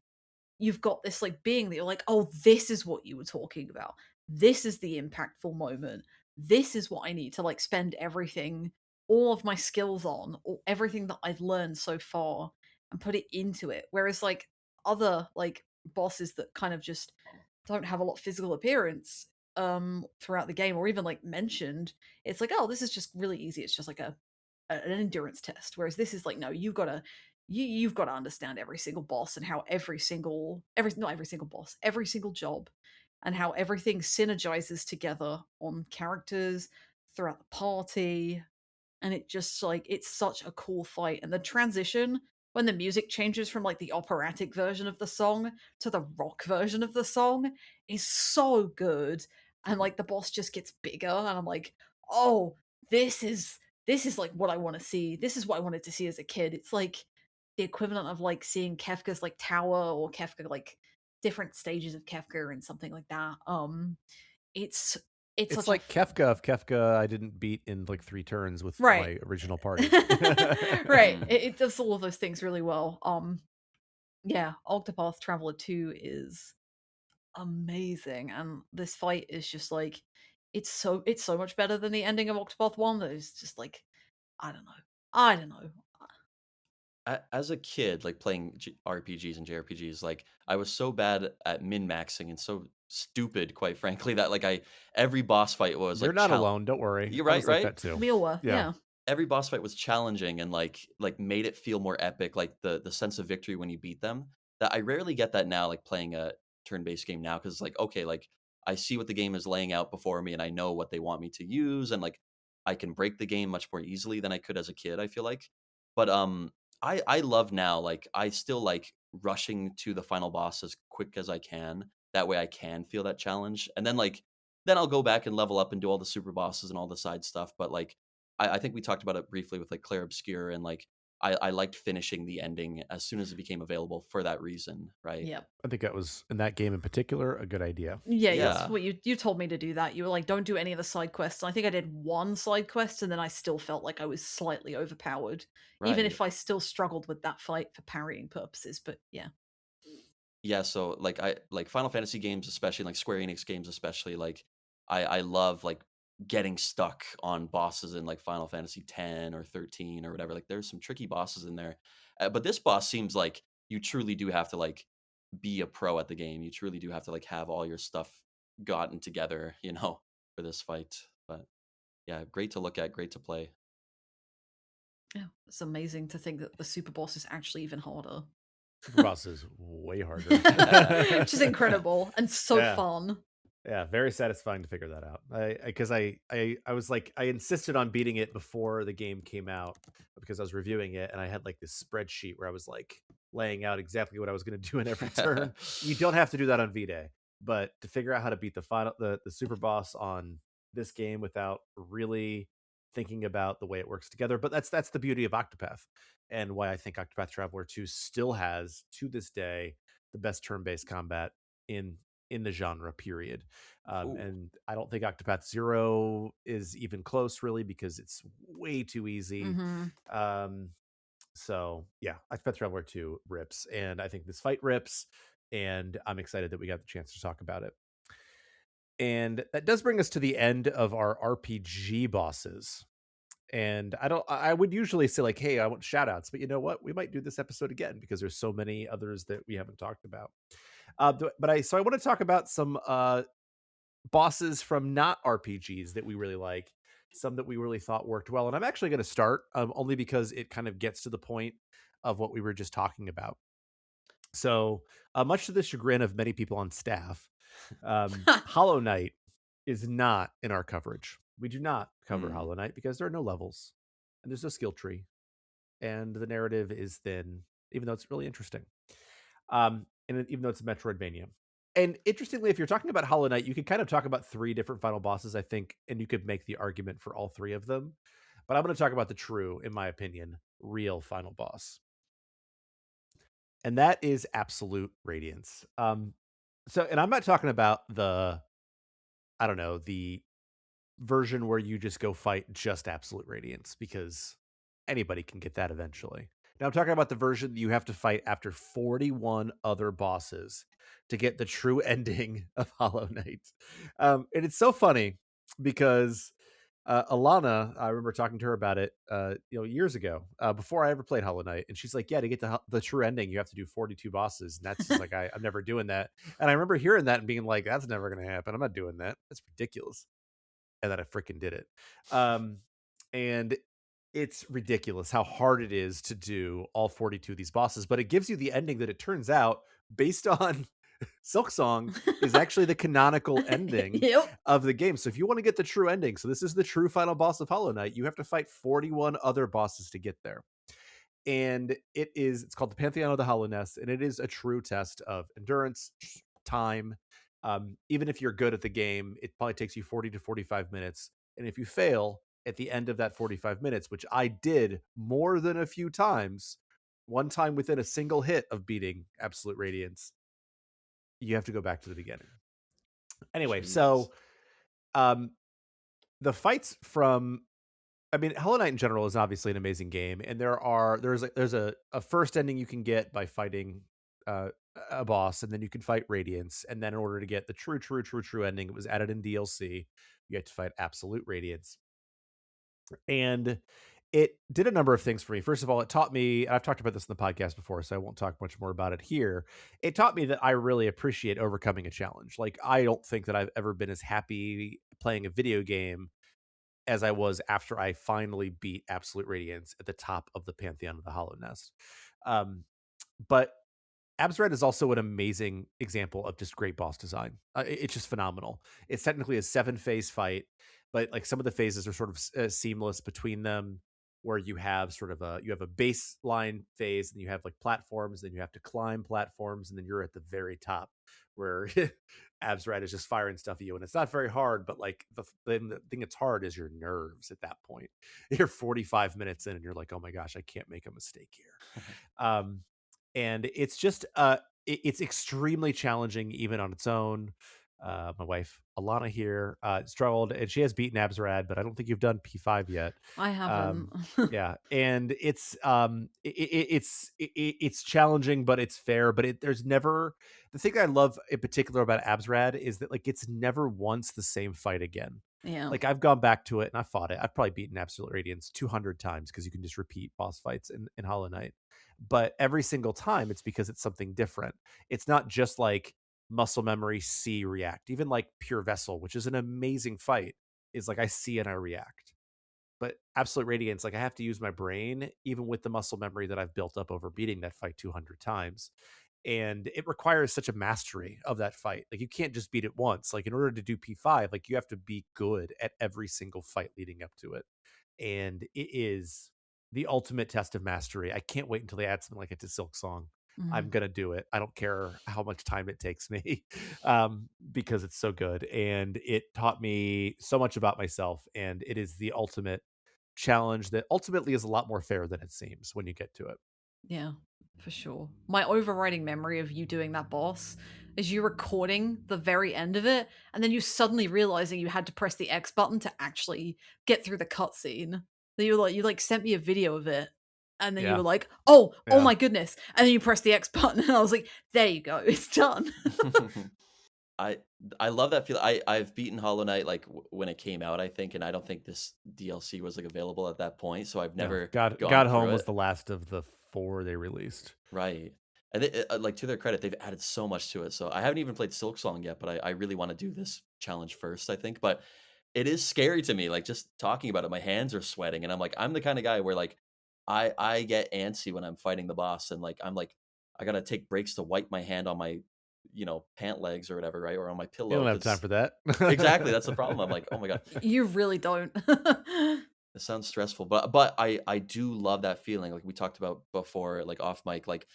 [SPEAKER 3] you've got this like being that you're like, oh, this is what you were talking about. This is the impactful moment. This is what I need to like spend everything, all of my skills on, or everything that I've learned so far and put it into it. Whereas like other like bosses that kind of just don't have a lot of physical appearance throughout the game or even like mentioned, it's like, oh, this is just really easy. It's just like an endurance test. Whereas this is like, no, you've got to understand every single boss and how every not every single boss, every single job, and how everything synergizes together on characters throughout the party. And it just like it's such a cool fight. And the transition when the music changes from like the operatic version of the song to the rock version of the song is so good. And like the boss just gets bigger, and I'm like, oh, this is this is like what I want to see. This is what I wanted to see as a kid. It's like the equivalent of like seeing Kefka's like tower or Kefka like different stages of Kefka and something like that. It's it's
[SPEAKER 1] It's
[SPEAKER 3] such a
[SPEAKER 1] like Kefka of Kefka I didn't beat in like 3 turns with
[SPEAKER 3] right.
[SPEAKER 1] my original party.
[SPEAKER 3] Right.
[SPEAKER 2] Mm.
[SPEAKER 3] It does all of those things really well. Yeah, Octopath Traveler 2 is amazing, and this fight is just like it's so much better than the ending of Octopath 1 that is just like I don't know. I don't know.
[SPEAKER 2] As a kid, like, playing RPGs and JRPGs, like, I was so bad at min-maxing and so stupid, quite frankly, that, like, I every boss fight was,
[SPEAKER 1] You're
[SPEAKER 2] like,
[SPEAKER 1] not alone, don't worry.
[SPEAKER 2] you're
[SPEAKER 1] I
[SPEAKER 2] right,
[SPEAKER 1] was like
[SPEAKER 2] right?
[SPEAKER 1] that too.
[SPEAKER 3] We all were,
[SPEAKER 1] Yeah.
[SPEAKER 3] yeah.
[SPEAKER 2] Every boss fight was challenging and, like, made it feel more epic, like, the sense of victory when you beat them, that I rarely get that now, like, playing a turn-based game now because it's like, okay, like, I see what the game is laying out before me, and I know what they want me to use, and, like, I can break the game much more easily than I could as a kid, I feel like. But, I love now, like, I still like rushing to the final boss as quick as I can, that way I can feel that challenge, and then, like then I'll go back and level up and do all the super bosses and all the side stuff, but, like, I think we talked about it briefly with like Claire Obscure and like I liked finishing the ending as soon as it became available for that reason, right?
[SPEAKER 3] Yep.
[SPEAKER 1] I think that was in that game in particular a good idea.
[SPEAKER 3] Yeah, that's
[SPEAKER 2] Yeah,
[SPEAKER 3] what you told me to do that. You were like, "Don't do any of the side quests." And I think I did one side quest, and then I still felt like I was slightly overpowered, even
[SPEAKER 2] right.
[SPEAKER 3] if I still struggled with that fight for parrying purposes. But yeah,
[SPEAKER 2] Yeah, so like I like Final Fantasy games, especially like Square Enix games, especially like I love like getting stuck on bosses in like Final Fantasy 10 or 13 or whatever. Like there's some tricky bosses in there, but this boss seems like you truly do have to like be a pro at the game. You truly do have to like have all your stuff gotten together, for this fight. But yeah, great to look at, great to play.
[SPEAKER 3] Yeah, it's amazing to think that the super boss is actually even harder.
[SPEAKER 1] Super Boss is way harder.
[SPEAKER 3] Which is incredible and so
[SPEAKER 1] Yeah.
[SPEAKER 3] fun.
[SPEAKER 1] Yeah, very satisfying to figure that out. Because I was like I insisted on beating it before the game came out because I was reviewing it and I had like this spreadsheet where I was like laying out exactly what I was going to do in every turn. You don't have to do that on V-Day, but to figure out how to beat the super boss on this game without really thinking about the way it works together. But that's the beauty of Octopath and why I think Octopath Traveler 2 still has to this day the best turn-based combat in in the genre period.
[SPEAKER 2] Ooh.
[SPEAKER 1] And I don't think Octopath Zero is even close, really, because it's way too easy.
[SPEAKER 3] Mhm.
[SPEAKER 1] Um, so yeah, Octopath Traveler 2 rips, and I think this fight rips, and I'm excited that we got the chance to talk about it. And that does bring us to the end of our RPG bosses. And I would usually say like, hey, I want shout outs, but you know what? We might do this episode again because there's so many others that we haven't talked about. But I want to talk about some bosses from not RPGs that we really like, some that we really thought worked well. And I'm actually going to start only because it kind of gets to the point of what we were just talking about. So, much to the chagrin of many people on staff, Hollow Knight is not in our coverage. We do not cover
[SPEAKER 2] Hmm.
[SPEAKER 1] Hollow Knight because there are no levels and there's no skill tree and the narrative is thin, even though it's really interesting. And even though it's a Metroidvania. And interestingly, if you're talking about Hollow Knight, you could kind of talk about three different final bosses, I think, and you could make the argument for all three of them. But I'm going to talk about the true, in my opinion, real final boss. And that is Absolute Radiance. And I'm not talking about I don't know, the version where you just go fight just Absolute Radiance because anybody can get that eventually. Now I'm talking about the version that you have to fight after 41 other bosses to get the true ending of Hollow Knight. And it's so funny because Alana, I remember talking to her about it, years ago, before I ever played Hollow Knight, and she's like, "Yeah, to get the true ending, you have to do 42 bosses," and that's just like I'm never doing that. And I remember hearing that and being like, "That's never going to happen. I'm not doing that. That's ridiculous." And then I freaking did it. And it's ridiculous how hard it is to do all 42 of these bosses, but it gives you the ending that it turns out based on Silk Song is actually the canonical ending
[SPEAKER 3] Yep.
[SPEAKER 1] of the game. So if you want to get the true ending, so this is the true final boss of Hollow Knight, you have to fight 41 other bosses to get there. And it's called the Pantheon of the Hollow Nest, and it is a true test of endurance, time. Even if you're good at the game, it probably takes you 40 to 45 minutes. And if you fail at the end of that 45 minutes, which I did more than a few times, one time within a single hit of beating Absolute Radiance, you have to go back to the beginning. Anyway,
[SPEAKER 2] Jeez.
[SPEAKER 1] so um, the fights from Hollow Knight in general is obviously an amazing game, and there's a first ending you can get by fighting uh, a boss, and then you can fight Radiance, and then in order to get the true ending, it was added in DLC. You had to fight Absolute Radiance, and it did a number of things for me. First of all, it taught me, and I've talked about this in the podcast before, so I won't talk much more about it here. It taught me that I really appreciate overcoming a challenge. Like, I don't think that I've ever been as happy playing a video game as I was after I finally beat Absolute Radiance at the top of the Pantheon of the Hollow Nest. But Absred is also an amazing example of just great boss design. It's just phenomenal. It's technically a 7-phase fight, but like some of the phases are sort of seamless between them, where you have you have a baseline phase, and you have like platforms, then you have to climb platforms, and then you're at the very top where Absred is just firing stuff at you, and it's not very hard. But like the thing that's hard is your nerves at that point. You're 45 minutes in, and you're like, oh my gosh, I can't make a mistake here. And it's just it's extremely challenging even on its own. My wife Alana here struggled, and she has beaten Abzrad, but I don't think you've done P5 yet.
[SPEAKER 3] I haven't.
[SPEAKER 1] Um, yeah, and it's challenging, but it's fair. But there's never the thing I love in particular about Abzrad is that like it's never once the same fight again.
[SPEAKER 3] Yeah.
[SPEAKER 1] Like I've gone back to it and I fought it. I've probably beaten Absolute Radiance 200 times because you can just repeat boss fights in Hollow Knight. But every single time it's because it's something different. It's not just like muscle memory, see, react. Even like Pure Vessel, which is an amazing fight, is like I see and I react. But Absolute Radiance, like I have to use my brain, even with the muscle memory that I've built up over beating that fight 200 times. And it requires such a mastery of that fight. Like you can't just beat it once. Like in order to do P5, like you have to be good at every single fight leading up to it. And it is the ultimate test of mastery. I can't wait until they add something like it to Silk Song. I'm
[SPEAKER 3] Mhm.
[SPEAKER 1] gonna do it. I don't care how much time it takes me, because it's so good, and it taught me so much about myself. And it is the ultimate challenge that ultimately is a lot more fair than it seems when you get to it.
[SPEAKER 3] Yeah, for sure. My overriding memory of you doing that boss is you recording the very end of it and then you suddenly realizing you had to press the X button to actually get through the cutscene. That you like sent me a video of it and then you were
[SPEAKER 1] Yeah,
[SPEAKER 3] like, "Oh
[SPEAKER 1] yeah.
[SPEAKER 3] my goodness." And then you press the X button and I was like, "There you go. It's done."
[SPEAKER 2] I I love that feel. I've beaten Hollow Knight like when it came out, I think, and I don't think this DLC was like available at that point, so I've
[SPEAKER 1] No,
[SPEAKER 2] never
[SPEAKER 1] God,
[SPEAKER 2] gone
[SPEAKER 1] God
[SPEAKER 2] through
[SPEAKER 1] Home was
[SPEAKER 2] it.
[SPEAKER 1] the last of the four they released.
[SPEAKER 2] Right. And like to their credit, they've added so much to it. So I haven't even played Silk Song yet, but I really want to do this challenge first, I think. But it is scary to me. Like just talking about it, my hands are sweating. And I'm like, I'm the kind of guy where like I get antsy when I'm fighting the boss and like I'm like, I gotta take breaks to wipe my hand on my, pant legs or whatever, right? Or on my
[SPEAKER 1] You
[SPEAKER 2] pillow.
[SPEAKER 1] don't have time
[SPEAKER 2] Cause
[SPEAKER 1] for that.
[SPEAKER 2] exactly that's the problem. I'm like, oh my God.
[SPEAKER 3] You really don't.
[SPEAKER 2] It sounds stressful. But I do love that feeling. Like we talked about before, like off mic, like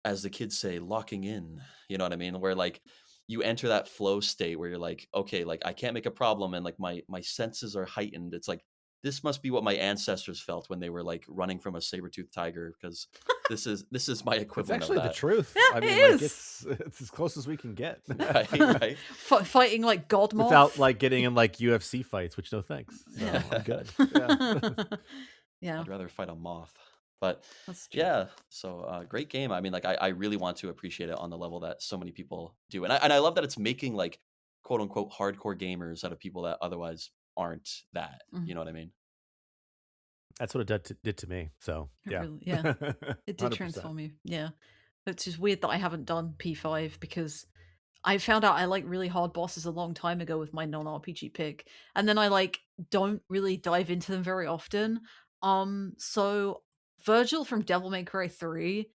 [SPEAKER 2] as the kids say, locking in. You know what I mean? Where like you enter that flow state where you're like, okay, like I can't make a problem and like my senses are heightened. It's like this must be what my ancestors felt when they were like running from a saber-toothed tiger because this is my
[SPEAKER 1] It's
[SPEAKER 2] equivalent of
[SPEAKER 1] actually the
[SPEAKER 2] that.
[SPEAKER 1] truth.
[SPEAKER 3] Yeah,
[SPEAKER 1] I mean,
[SPEAKER 3] it
[SPEAKER 1] like
[SPEAKER 3] is.
[SPEAKER 1] it's as close as we can get.
[SPEAKER 2] Right,
[SPEAKER 3] Fighting like God
[SPEAKER 1] Without
[SPEAKER 3] Moth.
[SPEAKER 1] like getting in like UFC fights, which no thanks.
[SPEAKER 3] Yeah.
[SPEAKER 1] So I'm good. Yeah.
[SPEAKER 3] Yeah. Yeah,
[SPEAKER 2] I'd rather fight a moth. But
[SPEAKER 3] that's true.
[SPEAKER 2] yeah, so great game. I mean, like I really want to appreciate it on the level that so many people do, and I love that it's making like quote unquote hardcore gamers out of people that otherwise aren't that.
[SPEAKER 3] Mhm.
[SPEAKER 2] You know what I mean?
[SPEAKER 1] That's what it did to me. So
[SPEAKER 3] It
[SPEAKER 1] yeah.
[SPEAKER 3] really, yeah. It did
[SPEAKER 1] 100%.
[SPEAKER 3] transform you. Yeah. It's just weird that I haven't done P5 because I found out I like really hard bosses a long time ago with my non-RPG pick. And then I like don't really dive into them very often. So Virgil from Devil May Cry 3,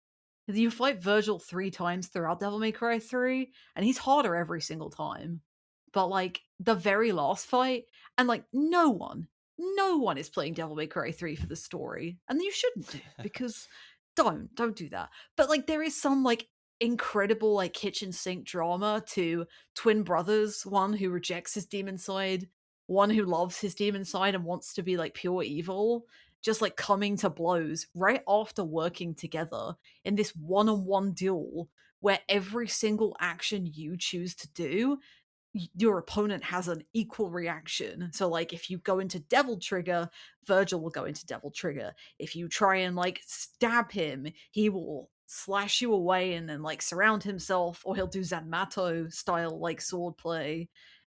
[SPEAKER 3] you fight Virgil 3 times throughout Devil May Cry 3 and he's harder every single time. But like the very last fight and like no one is playing Devil May Cry 3 for the story. And you shouldn't do because don't do that. But like there is some like incredible like kitchen sink drama to twin brothers, one who rejects his demon side, one who loves his demon side and wants to be like pure evil, just like coming to blows right after working together in this one-on-one duel where every single action you choose to do your opponent has an equal reaction. So, like, if you go into Devil Trigger, Virgil will go into Devil Trigger. If you try and, like, stab him, he will slash you away and then, like, surround himself, or he'll do Zanmato style, like, sword play.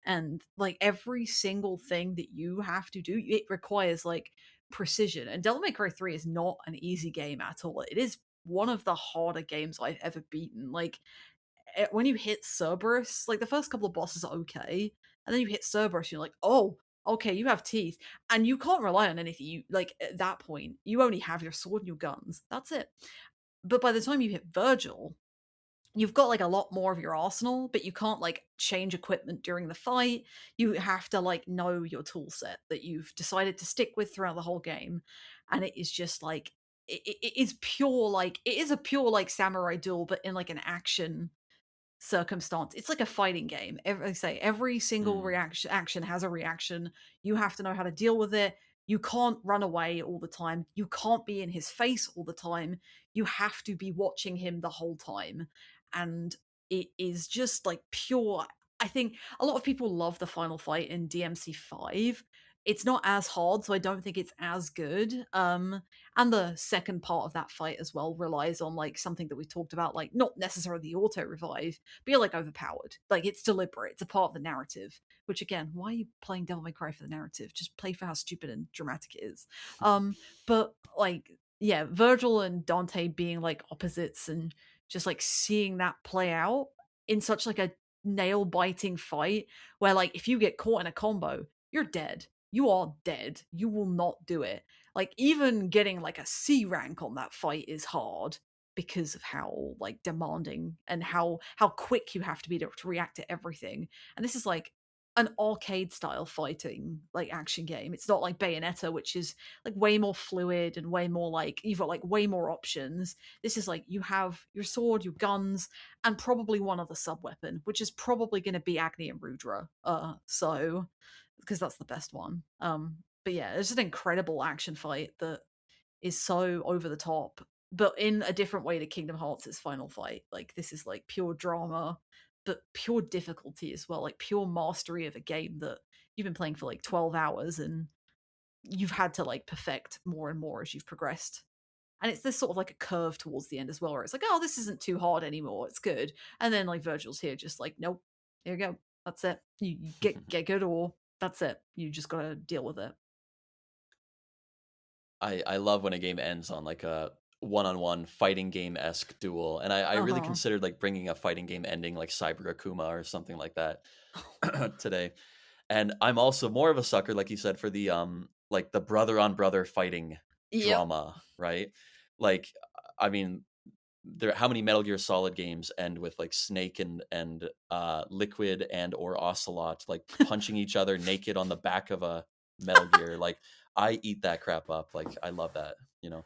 [SPEAKER 3] And, like, every single thing that you have to do, it requires, like, precision. And Devil May Cry 3 is not an easy game at all. It is one of the harder games I've ever beaten. Like, when you hit Cerberus, like the first couple of bosses are okay, and then you hit Cerberus, you're like, oh, okay, you have teeth, and you can't rely on anything. You like at that point, you only have your sword and your guns. That's it. But by the time you hit Virgil, you've got like a lot more of your arsenal, but you can't like change equipment during the fight. You have to like know your tool set that you've decided to stick with throughout the whole game, and it is just like it is pure like it is a pure like samurai duel, but in like an action circumstance. It's like a fighting game. I say every single
[SPEAKER 2] Mm,
[SPEAKER 3] reaction action has a reaction. You have to know how to deal with it. You can't run away all the time. You can't be in his face all the time. You have to be watching him the whole time. And it is just like pure I think a lot of people love the final fight in DMC5. It's not as hard, so I don't think it's as good. And the second part of that fight as well relies on like something that we talked about, like not necessarily the auto revive, but you're like overpowered. Like it's deliberate. It's a part of the narrative. Which again, why are you playing Devil May Cry for the narrative? Just play for how stupid and dramatic it is. But like yeah, Virgil and Dante being like opposites and just like seeing that play out in such like a nail biting fight where like if you get caught in a combo, you're dead. You are dead. You will not do it. Like even getting like a C rank on that fight is hard because of how like demanding and how quick you have to be to react to everything. And this is like an arcade style fighting like action game. It's not like Bayonetta, which is like way more fluid and way more like you've got like way more options. This is like you have your sword, your guns, and probably one other sub weapon, which is probably going to be Agni and Rudra. So because that's the best one. But yeah, it's an incredible action fight that is so over the top, but in a different way to Kingdom Hearts' final fight. Like this is like pure drama, but pure difficulty as well, like pure mastery of a game that you've been playing for like 12 hours and you've had to like perfect more and more as you've progressed. And it's this sort of like a curve towards the end as well, where it's like, oh, this isn't too hard anymore. It's good. And then like Virgil's here, just like, nope, here you go. That's it. You get good, or that's it. You just gotta deal with it.
[SPEAKER 2] I love when a game ends on like a one-on-one fighting game esque duel, and I
[SPEAKER 3] Uh
[SPEAKER 2] really
[SPEAKER 3] huh.
[SPEAKER 2] considered like bringing a fighting game ending like Cyber Akuma or something like that today. And I'm also more of a sucker, like you said, for the like the brother on brother fighting
[SPEAKER 3] Yep.
[SPEAKER 2] drama, right? Like, I mean, there how many Metal Gear Solid games end with like Snake and Liquid and or Ocelot like punching each other naked on the back of a Metal Gear? Like, I eat that crap up. Like, I love that, you know.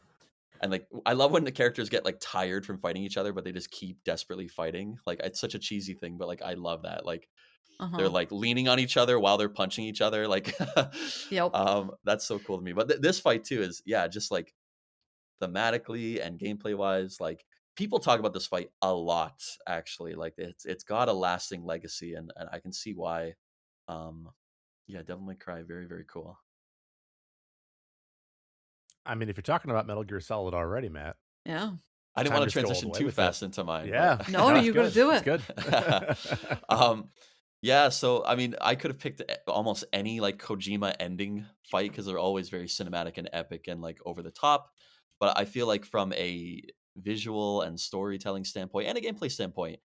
[SPEAKER 2] And like, I love when the characters get like tired from fighting each other, but they just keep desperately fighting. Like, it's such a cheesy thing, but like, I love that. Like,
[SPEAKER 3] Uh
[SPEAKER 2] they're
[SPEAKER 3] huh.
[SPEAKER 2] like leaning on each other while they're punching each other. Like,
[SPEAKER 3] Yep.
[SPEAKER 2] that's so cool to me. But this fight too is yeah, just like thematically and gameplay wise, like people talk about this fight a lot. Actually, like it's got a lasting legacy, and I can see why. Um, yeah, Devil May Cry, very very cool.
[SPEAKER 1] I mean, if you're talking about Metal Gear Solid already, Matt,
[SPEAKER 3] Yeah.
[SPEAKER 2] I didn't
[SPEAKER 1] time
[SPEAKER 2] want
[SPEAKER 1] to
[SPEAKER 2] to
[SPEAKER 1] just go all the
[SPEAKER 2] transition
[SPEAKER 1] way
[SPEAKER 2] too
[SPEAKER 1] with it.
[SPEAKER 2] fast into mine, but
[SPEAKER 1] Yeah.
[SPEAKER 3] No,
[SPEAKER 1] No, it's
[SPEAKER 3] you gotta
[SPEAKER 1] good.
[SPEAKER 3] do
[SPEAKER 1] It's
[SPEAKER 3] it.
[SPEAKER 1] good.
[SPEAKER 2] um, yeah. So I mean, I could have picked almost any like Kojima ending fight because they're always very cinematic and epic and like over the top. But I feel like from a visual and storytelling standpoint and a gameplay standpoint,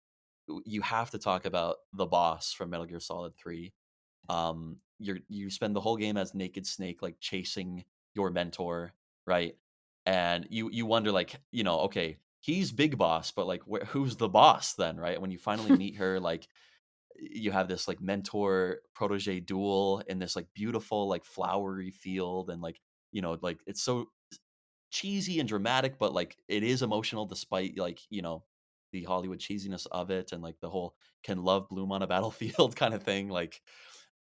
[SPEAKER 2] you have to talk about the boss from Metal Gear Solid 3. You spend the whole game as Naked Snake, like chasing your mentor, right? And you wonder, like, okay, he's big boss, but like, who's the boss then, right? When you finally meet her, like, you have this like mentor protege duel in this like beautiful like flowery field, and like like it's so cheesy and dramatic, but like it is emotional despite like the Hollywood cheesiness of it, and like the whole "can love bloom on a battlefield" kind of thing. Like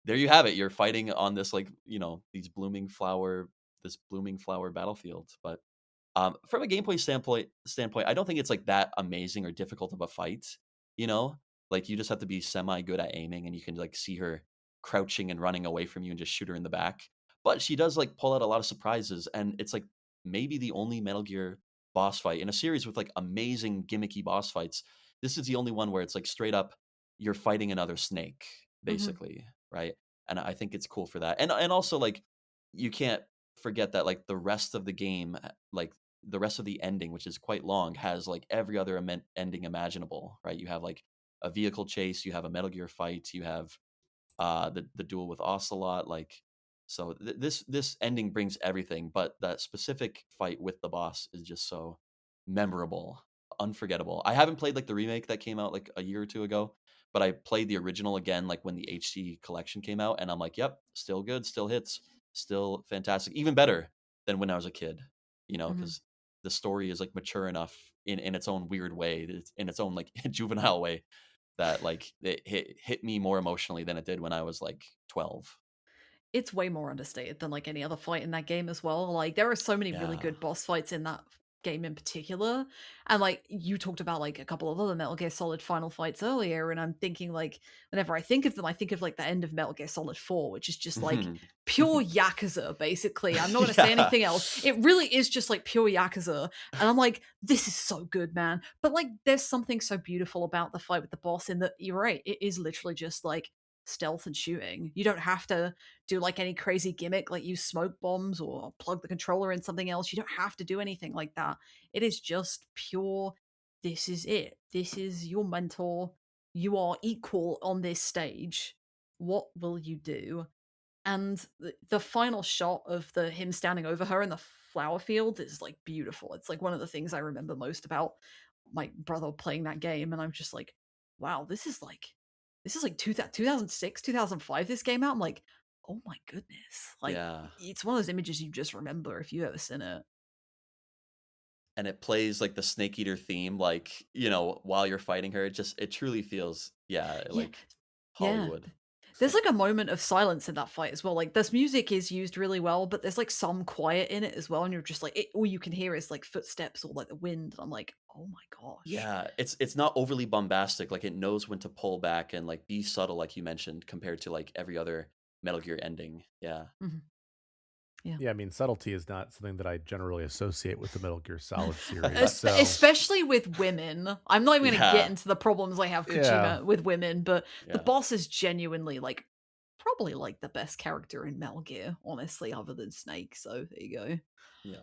[SPEAKER 2] there you have it. You're fighting on this like this blooming flower battlefield. But from a gameplay standpoint, I don't think it's like that amazing or difficult of a fight. You know, like you just have to be semi good at aiming, and you can like see her crouching and running away from you and just shoot her in the back. But she does like pull out a lot of surprises, and it's like maybe the only Metal Gear boss fight in a series with like amazing gimmicky boss fights. This is the only one where it's like straight up you're fighting another snake,
[SPEAKER 3] Hmm.
[SPEAKER 2] basically, right? And I think it's cool for that. And also like you can't forget that like the rest of the game, like the rest of the ending, which is quite long, has like every other ending imaginable, right? You have like a vehicle chase, you have a Metal Gear fight, you have the duel with Ocelot, like so this ending brings everything, but that specific fight with the boss is just so memorable, unforgettable. I haven't played like the remake that came out like a year or two ago, but I played the original again like when the HD collection came out, and I'm like, yep, still good, still hits, still fantastic, even better than when I was a kid,
[SPEAKER 3] Hmm.
[SPEAKER 2] because the story is like mature enough in its own weird way, in its own like juvenile way, that like it hit me more emotionally than it did when I was like 12.
[SPEAKER 3] It's way more understated than like any other fight in that game as well. Like there are so many really
[SPEAKER 2] Yeah.
[SPEAKER 3] good boss fights in that game in particular. And like you talked about like a couple of other Metal Gear Solid final fights earlier, and I'm thinking like whenever I think of them, I think of like the end of Metal Gear Solid 4, which is just like
[SPEAKER 2] Mhm.
[SPEAKER 3] pure Yakuza, basically. I'm not gonna say
[SPEAKER 2] Yeah.
[SPEAKER 3] anything else. It really is just like pure Yakuza. And I'm like, this is so good, man. But like there's something so beautiful about the fight with the boss in that you're right, it is literally just like stealth and shooting. You don't have to do like any crazy gimmick like use smoke bombs or plug the controller in something else. You don't have to do anything like that. It is just pure, this is it. This is your mentor. You are equal on this stage. What will you do? And the final shot of the him standing over her in the flower field is like beautiful. It's like one of the things I remember most about my brother playing that game, and I'm just like, wow, this is like 2006, 2005 this game out. I'm like, oh my goodness. Like
[SPEAKER 2] Yeah.
[SPEAKER 3] it's one of those images you just remember if you've ever seen it.
[SPEAKER 2] And it plays, like, the Snake Eater theme, like, while you're fighting her. It truly feels, yeah,
[SPEAKER 3] Yeah,
[SPEAKER 2] like
[SPEAKER 3] yeah.
[SPEAKER 2] Hollywood.
[SPEAKER 3] There's like a moment of silence in that fight as well. Like this music is used really well, but there's like some quiet in it as well, and you're just like all you can hear is like footsteps or like the wind. And I'm like, oh my gosh.
[SPEAKER 2] Yeah, it's not overly bombastic, like, it knows when to pull back and, like, be subtle, like you mentioned, compared to, like, every other Metal Gear ending. Yeah.
[SPEAKER 3] Mhm. Yeah.
[SPEAKER 1] Yeah, I mean, subtlety is not something that I generally associate with the Metal Gear Solid series. So,
[SPEAKER 3] Especially with women. I'm not even going to get
[SPEAKER 2] Yeah,
[SPEAKER 3] into the problems I have
[SPEAKER 1] yeah,
[SPEAKER 3] Kojima with women, but the
[SPEAKER 2] yeah,
[SPEAKER 3] boss is genuinely like probably like the best character in Metal Gear, honestly, other than Snake. So there you go.
[SPEAKER 2] yeah.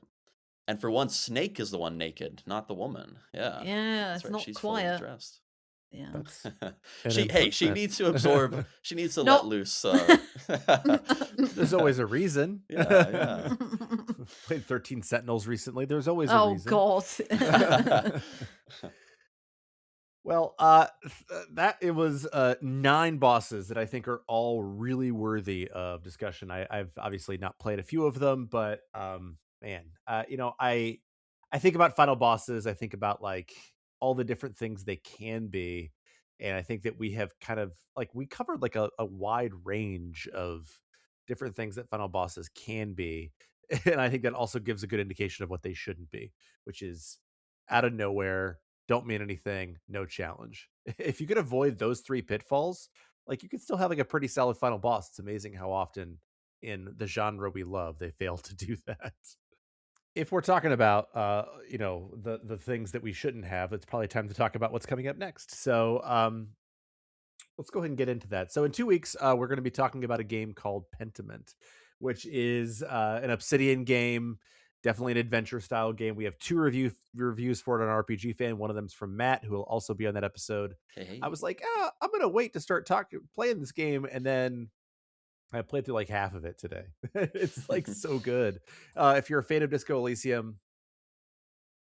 [SPEAKER 2] And for once, Snake is the one naked, not the woman. Yeah,
[SPEAKER 3] Yeah,
[SPEAKER 2] that's
[SPEAKER 3] it's
[SPEAKER 2] right,
[SPEAKER 3] not
[SPEAKER 2] she's fully
[SPEAKER 3] quiet.
[SPEAKER 2] dressed.
[SPEAKER 3] Yeah.
[SPEAKER 1] that's an
[SPEAKER 2] She
[SPEAKER 1] improvement.
[SPEAKER 2] needs to absorb, she needs to let
[SPEAKER 3] No.
[SPEAKER 2] loose,
[SPEAKER 1] There's always a reason.
[SPEAKER 2] Yeah, yeah.
[SPEAKER 1] Played 13 Sentinels recently. There's always a
[SPEAKER 3] Oh
[SPEAKER 1] reason.
[SPEAKER 3] god.
[SPEAKER 1] Well, that it was 9 bosses that I think are all really worthy of discussion. I've obviously not played a few of them, but man, I think about final bosses. I think about like all the different things they can be, and I think that we have kind of like we covered like a wide range of different things that final bosses can be, and I think that also gives a good indication of what they shouldn't be, which is out of nowhere, don't mean anything, no challenge. If you could avoid those 3 pitfalls, like, you could still have, like, a pretty solid final boss. It's amazing how often in the genre we love, they fail to do that. If we're talking about, the things that we shouldn't have, it's probably time to talk about what's coming up next. So, let's go ahead and get into that. So in 2 weeks, we're gonna be talking about a game called Pentiment, which is, an Obsidian game, definitely an adventure style game. We have 2 reviews for it on RPG Fan. One of them's from Matt, who will also be on that episode.
[SPEAKER 2] Hey,
[SPEAKER 1] I
[SPEAKER 2] hey.
[SPEAKER 1] was like, "Ah, I'm gonna wait to start talking playing this game," and then I played through, like, half of it today. It's, like, so good. If you're a fan of Disco Elysium,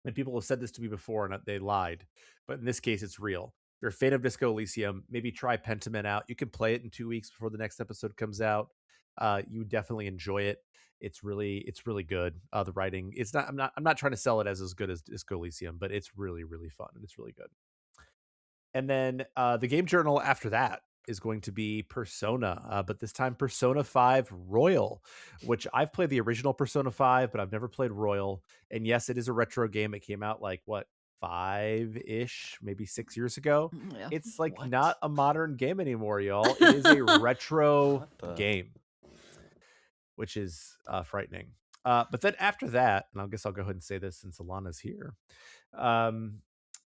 [SPEAKER 1] and people have said this to me before and they lied, but in this case, it's real. If you're a fan of Disco Elysium, maybe try Pentiment out. You can play it in 2 weeks before the next episode comes out. You would definitely enjoy it. It's really good. The writing, it's not. I'm not trying to sell it as good as Disco Elysium, but it's really, really fun and it's really good. And then the game journal after that is going to be Persona, but this time Persona 5 Royal, which I've played the original Persona 5, but I've never played Royal. And yes, it is a retro game. It came out like what, 5-ish, maybe 6 years ago.
[SPEAKER 3] Yeah.
[SPEAKER 1] It's like
[SPEAKER 2] What?
[SPEAKER 1] not a modern game anymore, y'all. It is a retro
[SPEAKER 2] What the
[SPEAKER 1] game, which is frightening. But then after that, and I guess I'll go ahead and say this since Alana's here. Um,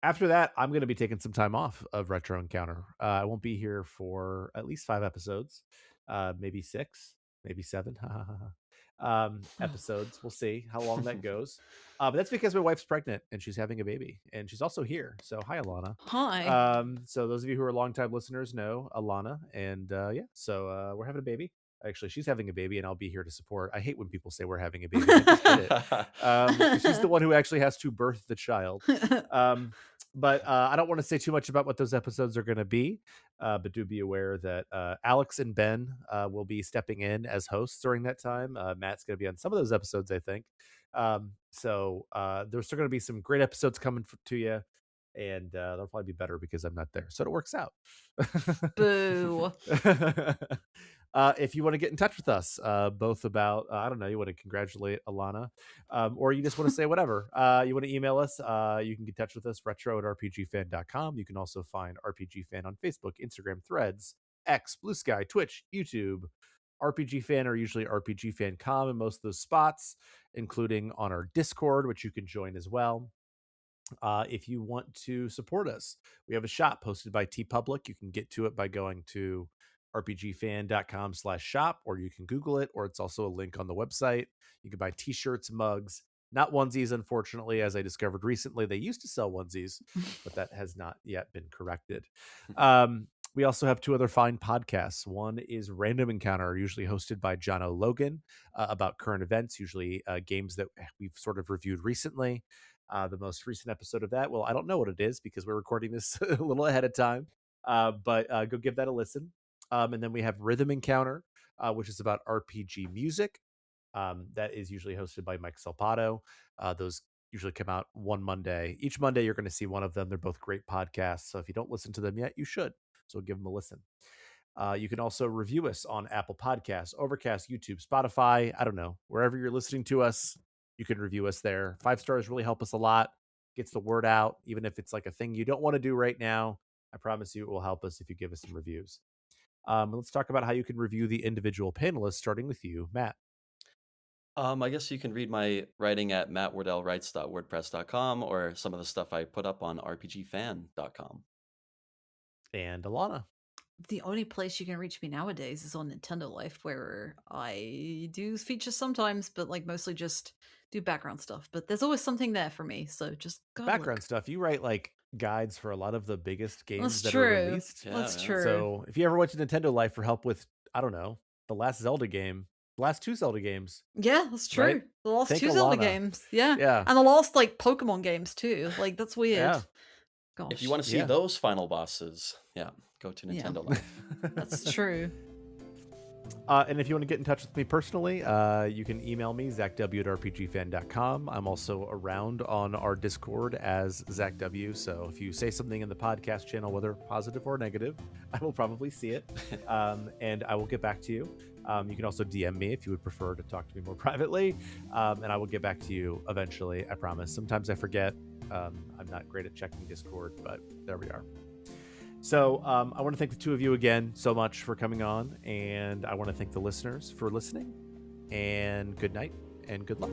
[SPEAKER 1] After that, I'm going to be taking some time off of Retro Encounter. I won't be here for at least 5 episodes, maybe 6, maybe 7 episodes. We'll see how long that goes. But that's because my wife's pregnant and she's having a baby, and she's also here. So hi, Alana.
[SPEAKER 3] Hi.
[SPEAKER 1] So those of you who are longtime listeners know Alana, and yeah, so we're having a baby. Actually, she's having a baby, and I'll be here to support. I hate when people say we're having a baby. I just did it. 'Cause she's the one who actually has to birth the child. Um, but I don't want to say too much about what those episodes are going to be. But do be aware that Alex and Ben will be stepping in as hosts during that time. Matt's going to be on some of those episodes, I think. So there's still going to be some great episodes coming to you. and that'll probably be better because I'm not there. So it works out.
[SPEAKER 3] Boo.
[SPEAKER 1] If you want to get in touch with us, both about, I don't know, you want to congratulate Alana, or you just want to say whatever, you want to email us, you can get in touch with us, retro@rpgfan.com. You can also find RPG Fan on Facebook, Instagram, Threads, X, Blue Sky, Twitch, YouTube. RPG Fan are usually RPG Fan.com in most of those spots, including on our Discord, which you can join as well. If you want to support us, we have a shop posted by TeePublic. You can get to it by going to rpgfan.com/shop, or you can Google it, or it's also a link on the website. You can buy t-shirts, mugs, not onesies, unfortunately, as I discovered recently. They used to sell onesies, but that has not yet been corrected. We also have two other fine podcasts. One is Random Encounter, usually hosted by John O. Logan, about current events, usually games that we've sort of reviewed recently. The most recent episode of that, well, I don't know what it is because we're recording this a little ahead of time, but go give that a listen. And then we have Rhythm Encounter, which is about RPG music. That is usually hosted by Mike Salpato. Those usually come out one Monday. Each Monday, you're going to see one of them. They're both great podcasts. So if you don't listen to them yet, you should. So give them a listen. You can also review us on Apple Podcasts, Overcast, YouTube, Spotify. I don't know, wherever you're listening to us, you can review us there. 5 stars really help us a lot. Gets the word out, even if it's like a thing you don't want to do right now. I promise you it will help us if you give us some reviews. Let's talk about how you can review the individual panelists, starting with you, Matt.
[SPEAKER 2] I guess you can read my writing at mattwardellwrites.wordpress.com or some of the stuff I put up on rpgfan.com.
[SPEAKER 1] And Alana.
[SPEAKER 3] The only place you can reach me nowadays is on Nintendo Life, where I do features sometimes, but like mostly just do background stuff. But there's always something there for me, so just go
[SPEAKER 1] Background stuff. You write like guides for a lot of the biggest games
[SPEAKER 3] That's
[SPEAKER 1] that are
[SPEAKER 3] true.
[SPEAKER 1] released.
[SPEAKER 3] That's
[SPEAKER 2] Yeah.
[SPEAKER 3] true.
[SPEAKER 1] So if you ever went to Nintendo Life for help with, I don't know, the last Zelda game, the last 2 Zelda games.
[SPEAKER 3] Yeah, that's true.
[SPEAKER 1] Right?
[SPEAKER 3] The last
[SPEAKER 1] Thank
[SPEAKER 3] 2 Zelda
[SPEAKER 1] Alana.
[SPEAKER 3] games. Yeah.
[SPEAKER 1] Yeah.
[SPEAKER 3] And the last like Pokemon games too. Like that's weird.
[SPEAKER 1] Yeah.
[SPEAKER 3] Gosh.
[SPEAKER 2] If you want to see
[SPEAKER 1] Yeah.
[SPEAKER 2] those final bosses, go to
[SPEAKER 3] Yeah.
[SPEAKER 2] Nintendo Life.
[SPEAKER 3] That's true.
[SPEAKER 1] And if you want to get in touch with me personally, you can email me, zachw@rpgfan.com. I'm also around on our Discord as Zach W. So if you say something in the podcast channel, whether positive or negative, I will probably see it. And I will get back to you. You can also DM me if you would prefer to talk to me more privately. And I will get back to you eventually, I promise. Sometimes I forget. I'm not great at checking Discord, but there we are. So I want to thank the two of you again so much for coming on, and I want to thank the listeners for listening, and good night and good luck.